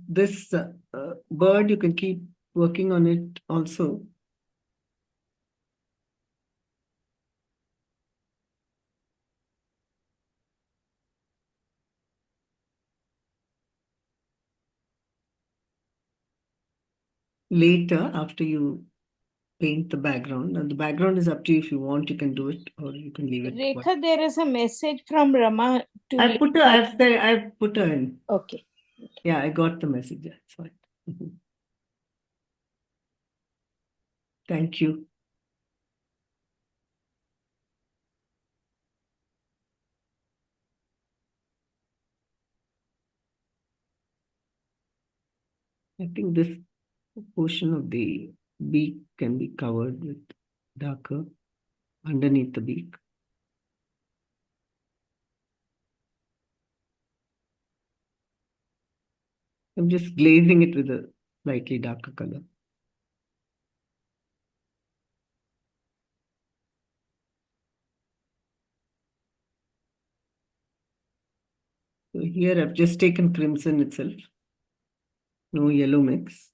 This bird, you can keep working on it also. Later, after you paint the background, and the background is up to you. If you want, you can do it, or you can leave it. Rekha, there is a message from Rama to I you. put her. I've put her in. Okay. Yeah, I got the message. That's fine. Thank you. I think this portion of the beak can be covered with darker underneath the beak. I'm just glazing it with a slightly darker color. So here I've just taken crimson itself. No yellow mix.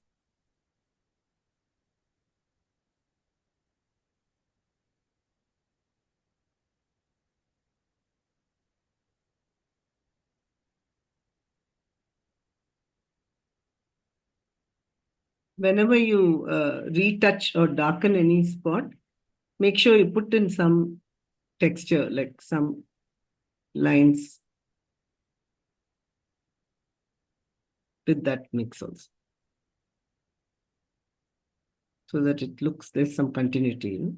Whenever you retouch or darken any spot, make sure you put in some texture, like some lines with that mix also, so that it looks there's some continuity. You know?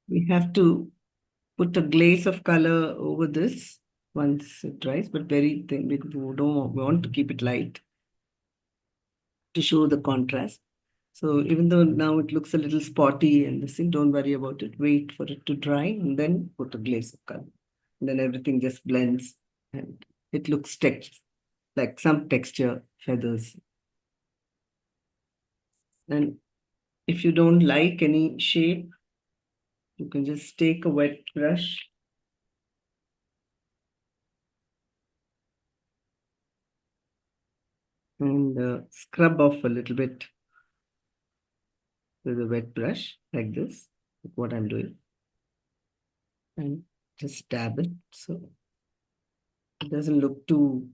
We have to put a glaze of color over this once it dries, but very thin because we want to keep it light to show the contrast. So even though now it looks a little spotty and this thing, don't worry about it. Wait for it to dry and then put a glaze of color. And then everything just blends and it looks like some texture, feathers. And if you don't like any shape, you can just take a wet brush and scrub off a little bit with a wet brush like this, like what I'm doing. and just dab it so it doesn't look too.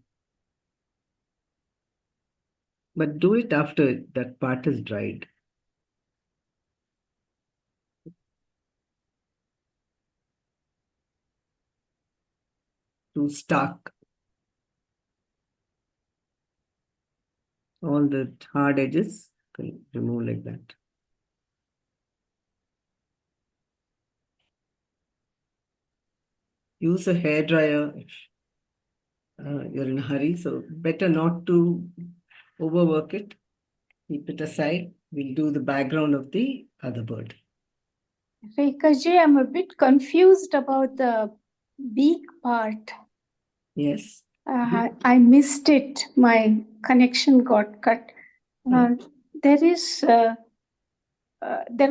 But do it after that part is dried. Too stark. All the hard edges can remove like that. Use a hair dryer if you're in a hurry. So better not to overwork it. Keep it aside. We'll do the background of the other bird. Rekha ji, I'm a bit confused about the beak part. Yes. I missed it. My connection got cut. Oh. There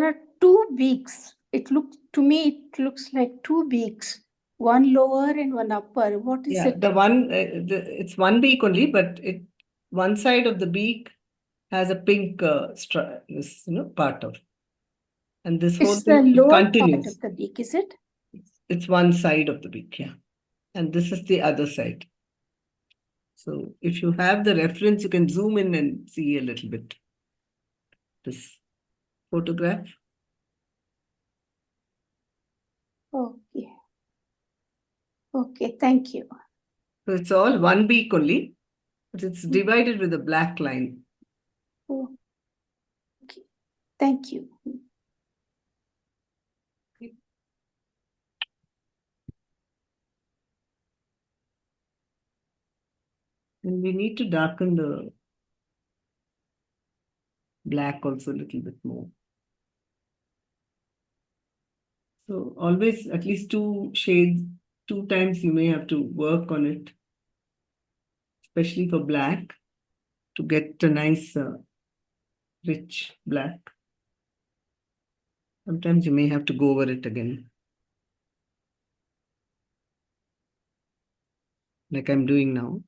are two beaks. It looks to me. It looks like two beaks, one lower and one upper. What is Yeah, it? the one it's one beak only, but one side of the beak has a pink this part of, and this whole It's the thing lower part continues. of the beak, is it? It's one side of the beak, yeah, and this is the other side. So if you have the reference, you can zoom in and see a little bit this photograph. Okay. Okay, thank you. So it's all one beak only, but it's divided with a black line. Okay, thank you. And we need to darken the black also a little bit more. So always at least two shades, two times you may have to work on it, especially for black, to get a nice rich black. Sometimes you may have to go over it again, like I'm doing now.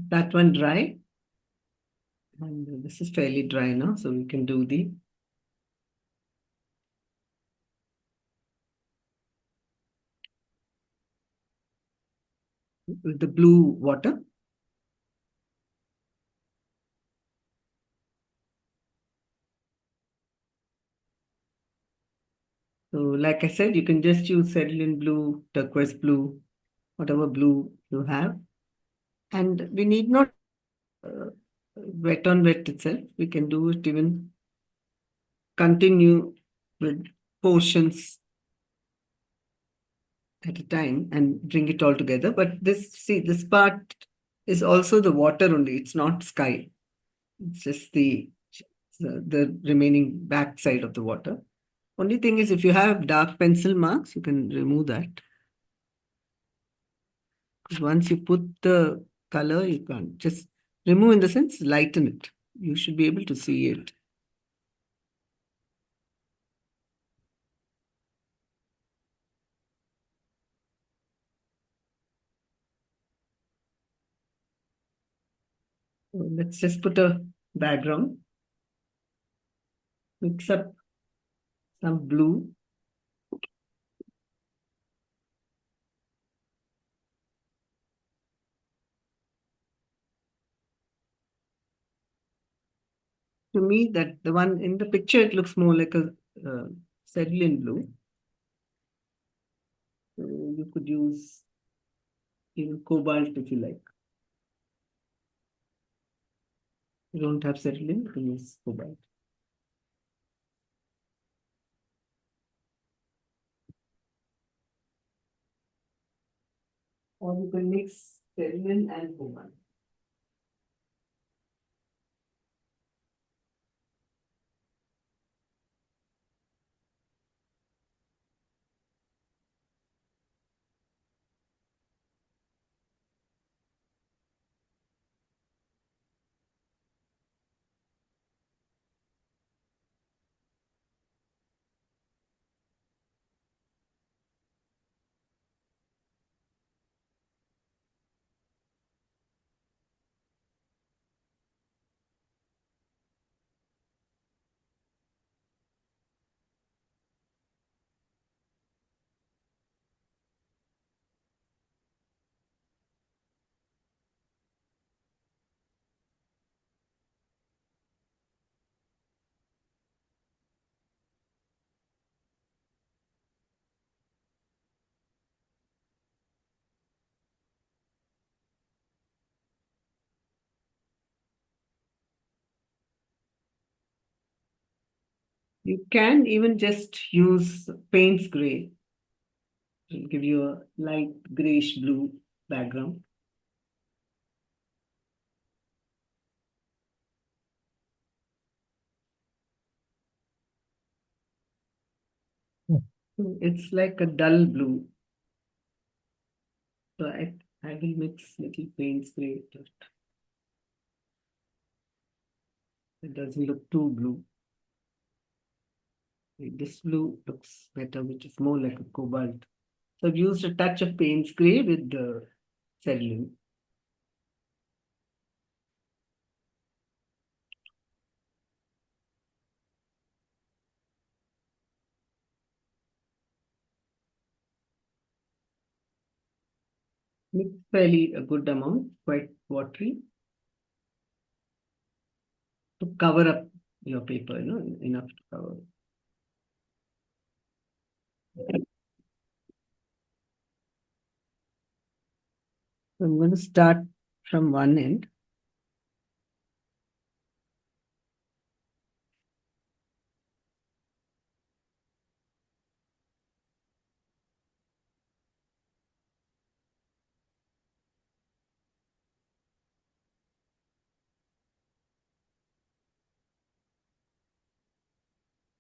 That one dry. And this is fairly dry now, so we can do the blue water. So like I said, you can just use cerulean blue, turquoise blue, whatever blue you have. And we need not wet on wet itself. We can do it even continue with portions at a time and bring it all together. But this part is also the water only. It's not sky. It's just the remaining back side of the water. Only thing is, if you have dark pencil marks, you can remove that. Because once you put the color, you can't just remove in the sense lighten it. You should be able to see it. So let's just put a background. Mix up some blue. To me, that the one in the picture, it looks more like a cerulean blue. So you could use even cobalt if you like. You don't have cerulean, you can use cobalt. Or you can mix cerulean and cobalt. You can even just use paints gray. It'll give you a light grayish blue background. It's like a dull blue. So I will mix little paints gray to it. It doesn't look too blue. This blue looks better, which is more like a cobalt. So I've used a touch of paints gray with the cerulean. Mix fairly a good amount, quite watery, to cover up your paper, enough to cover. So I'm going to start from one end.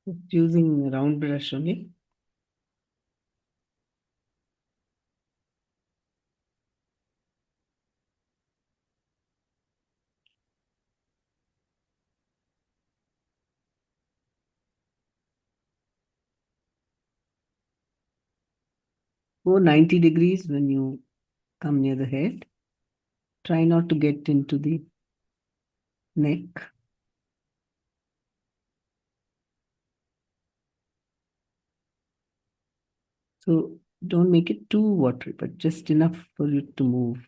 Just using a round brush only. Go 90 degrees when you come near the head. Try not to get into the neck. So don't make it too watery, but just enough for it to move.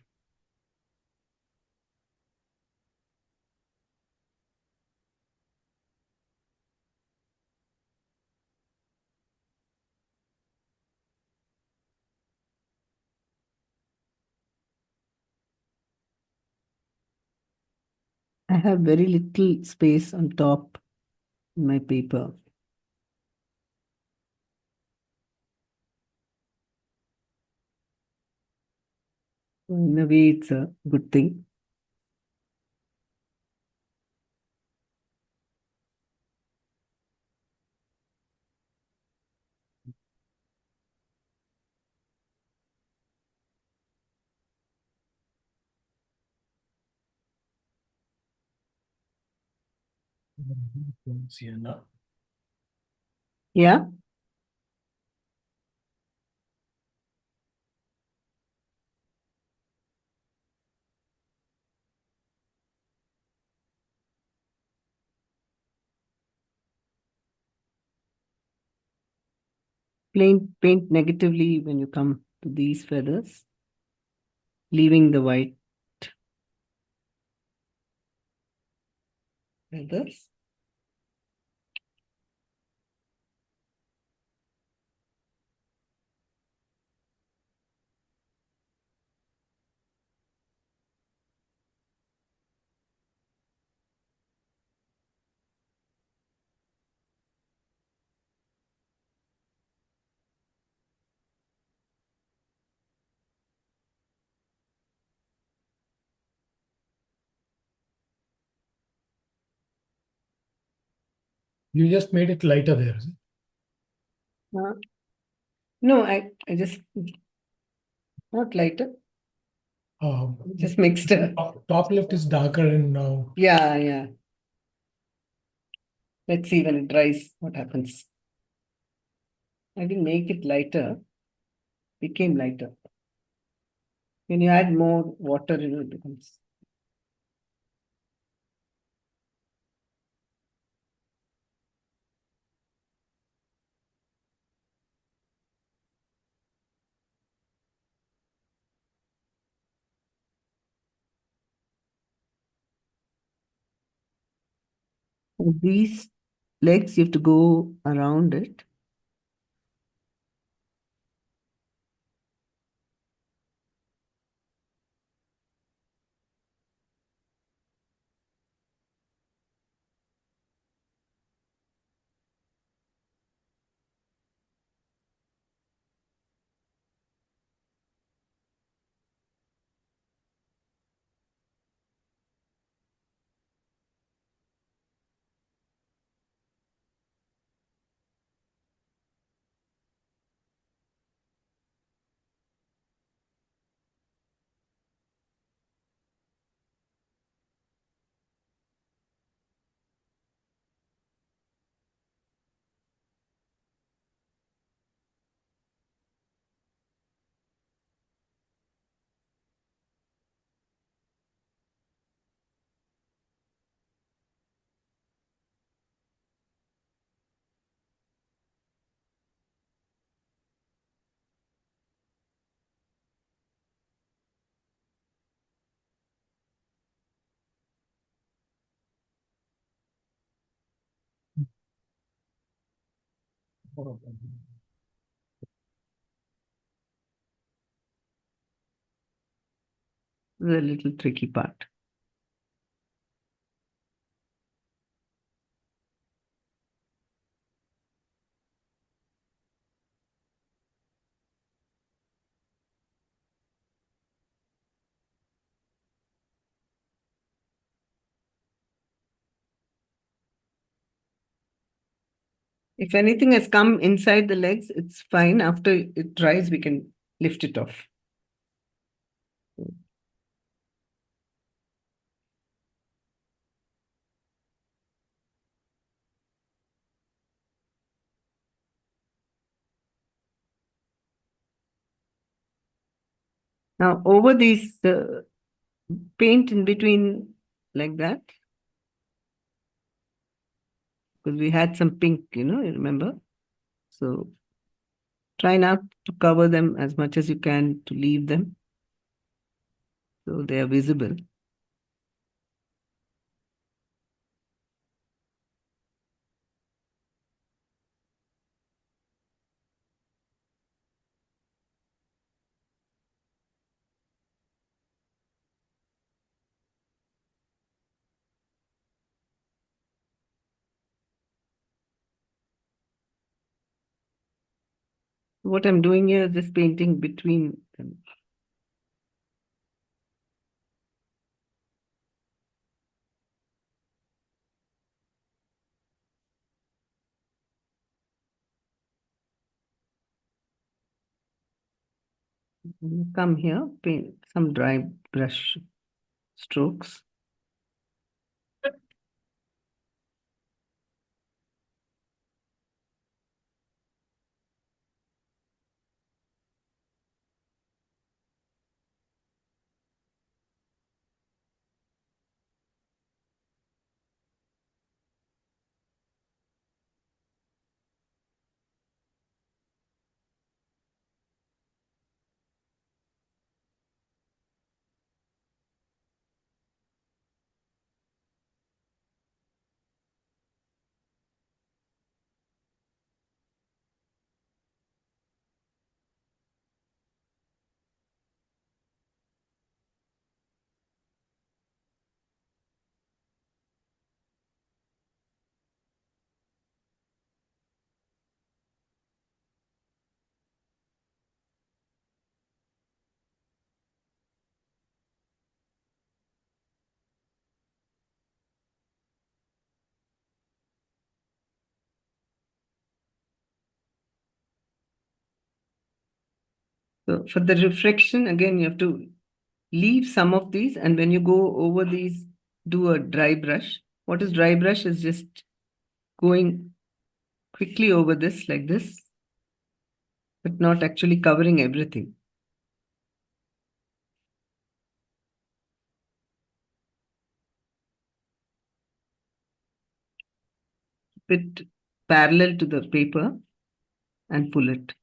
I have very little space on top in my paper. So in a way, it's a good thing. Here now. Yeah. Paint negatively when you come to these feathers, leaving the white feathers. You just made it lighter there. Is it? No, I just not lighter, just mixed it. Top left is darker and now. Yeah. Let's see when it dries what happens. I didn't make it lighter, became lighter. When you add more water, it becomes. And these legs, you have to go around it. The little tricky part. If anything has come inside the legs, it's fine. After it dries, we can lift it off. Now, over these paint in between like that, because we had some pink, you remember? So try not to cover them as much as you can to leave them so they are visible. What I'm doing here is just painting between them. Come here, paint some dry brush strokes. So for the refraction, again, you have to leave some of these, and when you go over these, do a dry brush. What is dry brush is just going quickly over this like this, but not actually covering everything. Keep it parallel to the paper and pull it.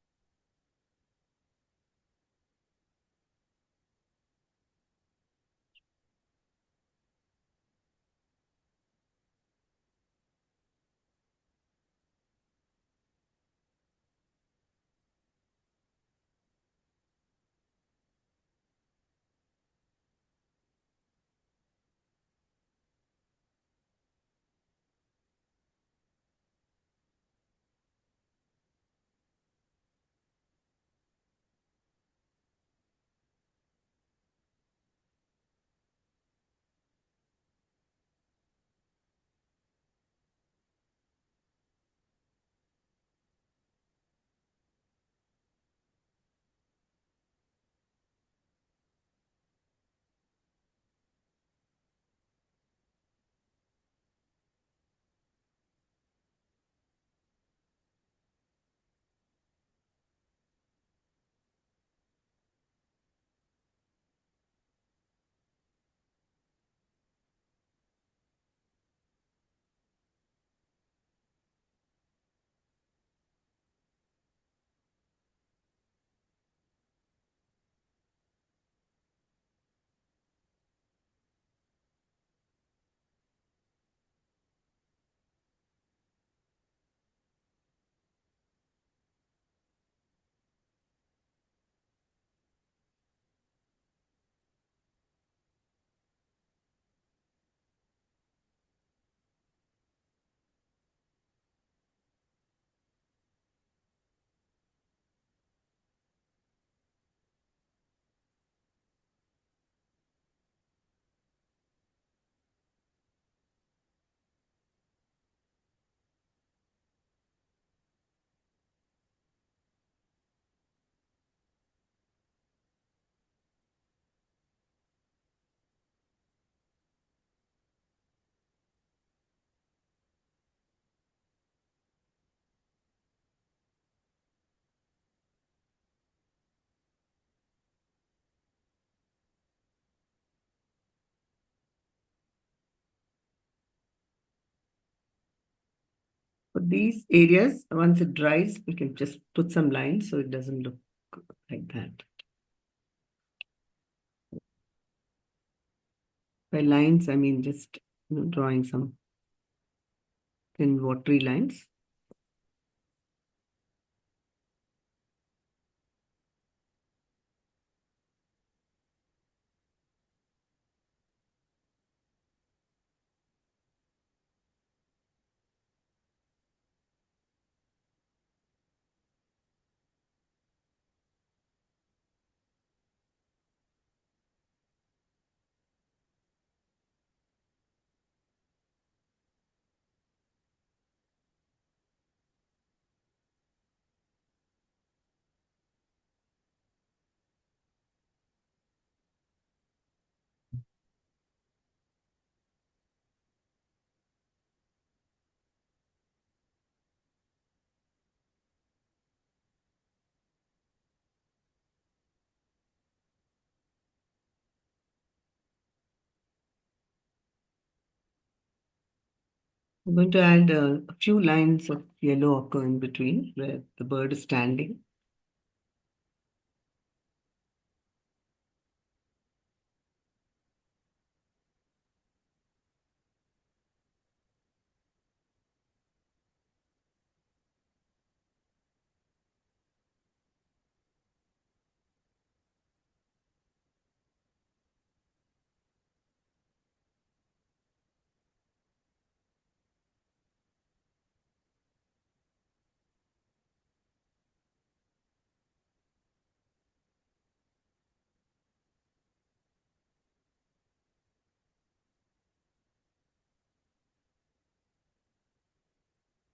For these areas, once it dries, we can just put some lines so it doesn't look like that. By lines, I mean just drawing some thin watery lines. I'm going to add a few lines of yellow ochre in between where the bird is standing.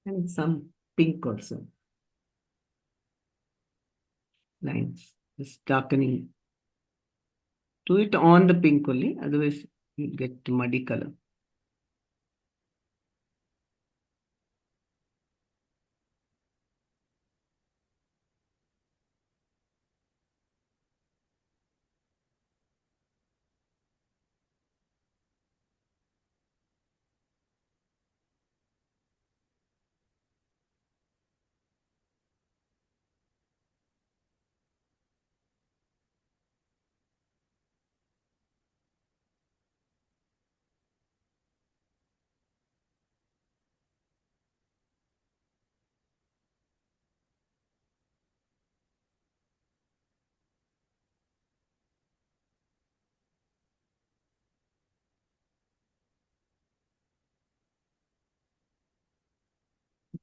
And some pink also lines Just darkening. Do it on the pink only, otherwise you'll get muddy color.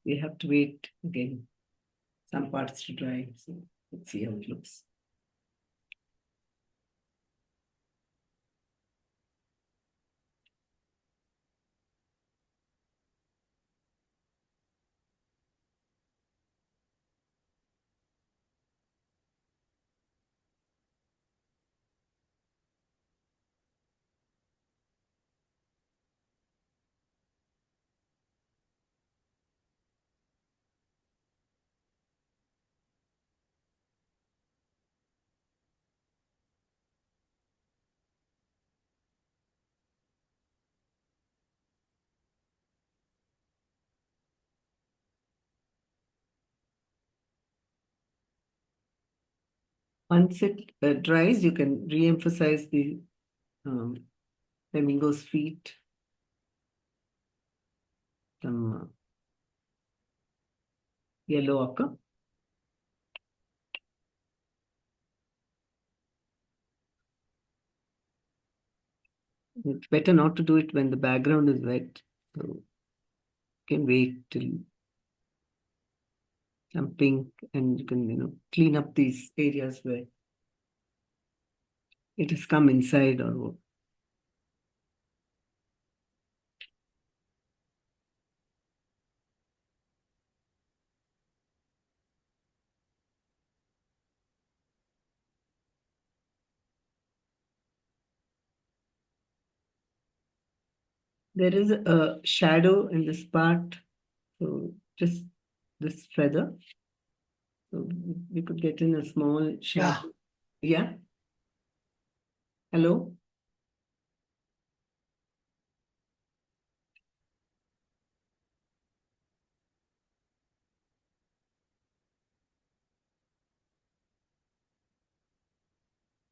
We have to wait again, some parts to dry. So let's see how it looks. Once it dries, you can re-emphasize the flamingo's feet. Some yellow ochre. It's better not to do it when the background is wet. So you can wait till some pink, and you can, clean up these areas where it has come inside or there is a shadow in this part. So just this feather. So we could get in a small shadow. Yeah. Hello.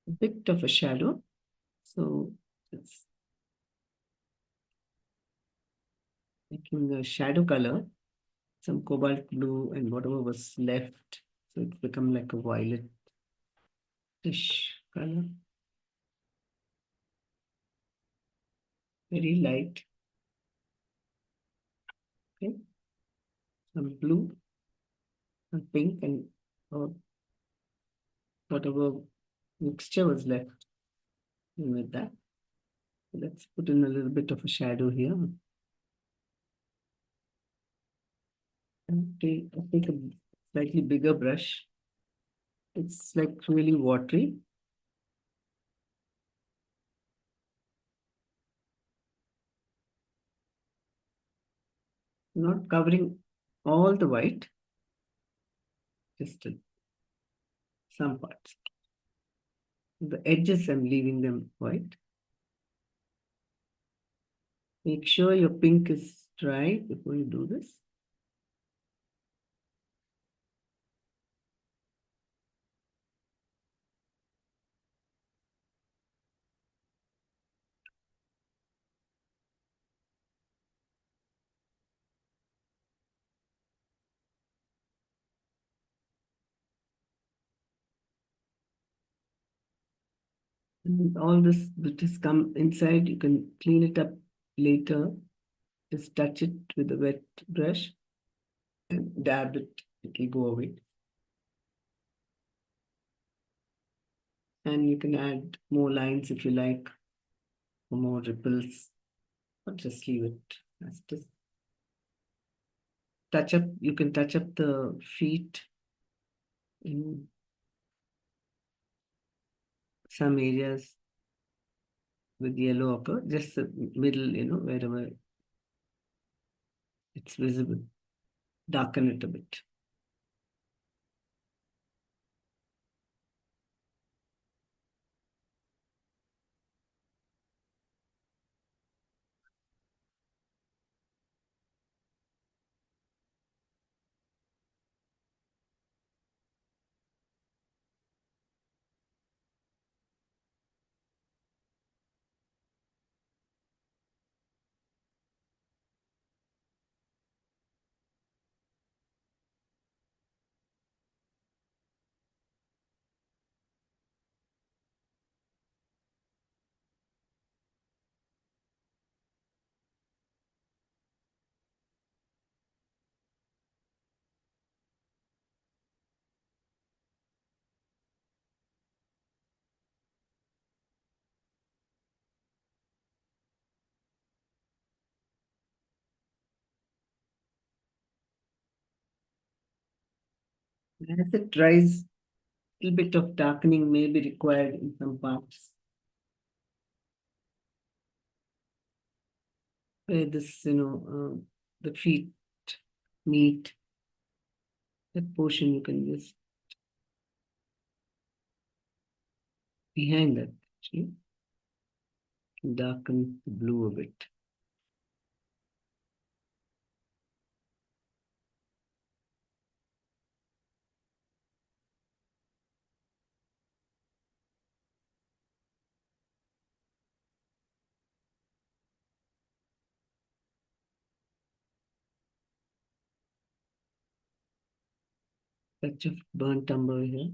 A bit of a shadow. So it's making a shadow color, some cobalt blue and whatever was left. So it's become like a violetish color. Very light. Okay. Some blue and pink and whatever mixture was left with that. Let's put in a little bit of a shadow here. And take a slightly bigger brush. It's like really watery. Not covering all the white, just some parts. The edges, I'm leaving them white. Make sure your pink is dry before you do this. And all this that has come inside, you can clean it up later. Just touch it with a wet brush and dab it, it will go away. And you can add more lines if you like, or more ripples, or just leave it as it is. Touch up, you can touch up the feet in some areas with yellow upper, just the middle, wherever it's visible, darken it a bit. As it dries, a little bit of darkening may be required in some parts where this, the feet meet. That portion you can just behind that, actually, darken the blue a bit. Touch of burnt umber here.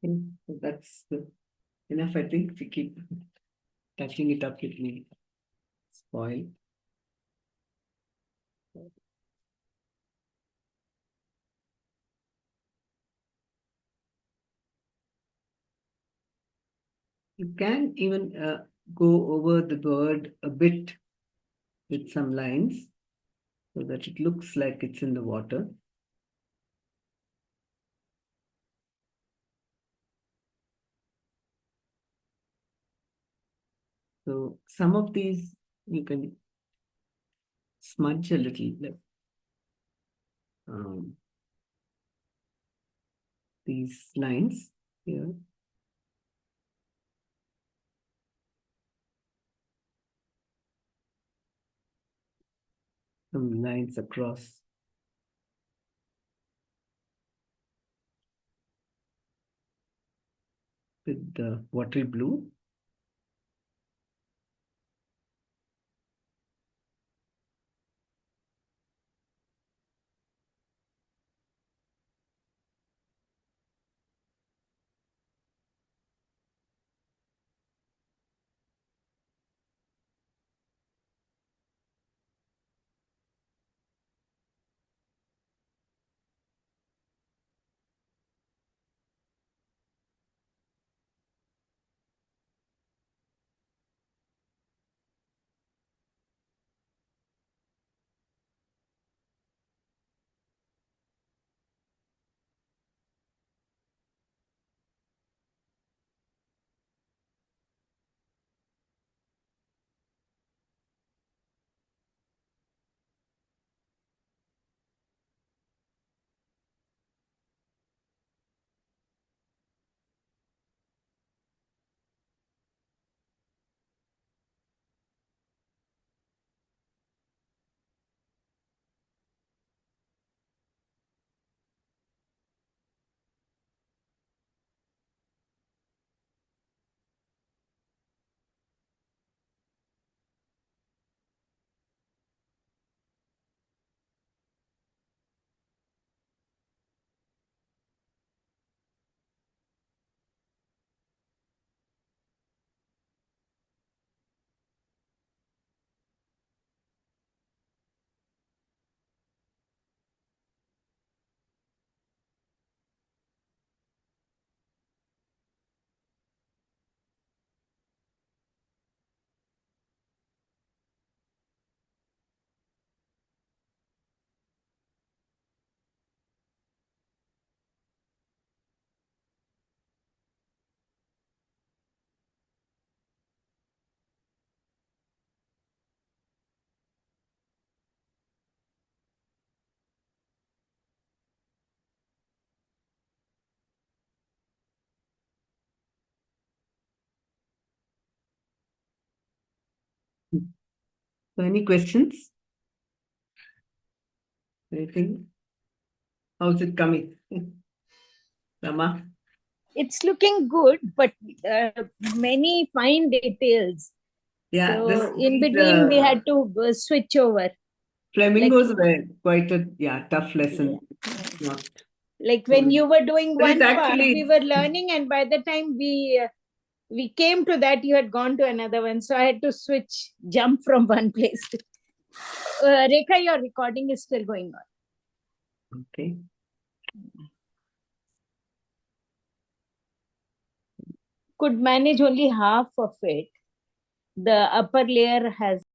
And so that's enough, I think. If you keep touching it up, it may spoil. You can even go over the bird a bit with some lines so that it looks like it's in the water. So some of these you can smudge a little, like these lines here. Some lines across. With the watery blue. So any questions? Anything? How's it coming? Rama? It's looking good, but many fine details. Yeah, So in between, we had to switch over. flamingos like- were quite a tough lesson. Yeah. It's not. Like when you were doing But it's one part, actually- we were learning, and by the time we came to that, you had gone to another one. So I had to jump from one place. Rekha, your recording is still going on. Okay. Could manage only half of it. The upper layer has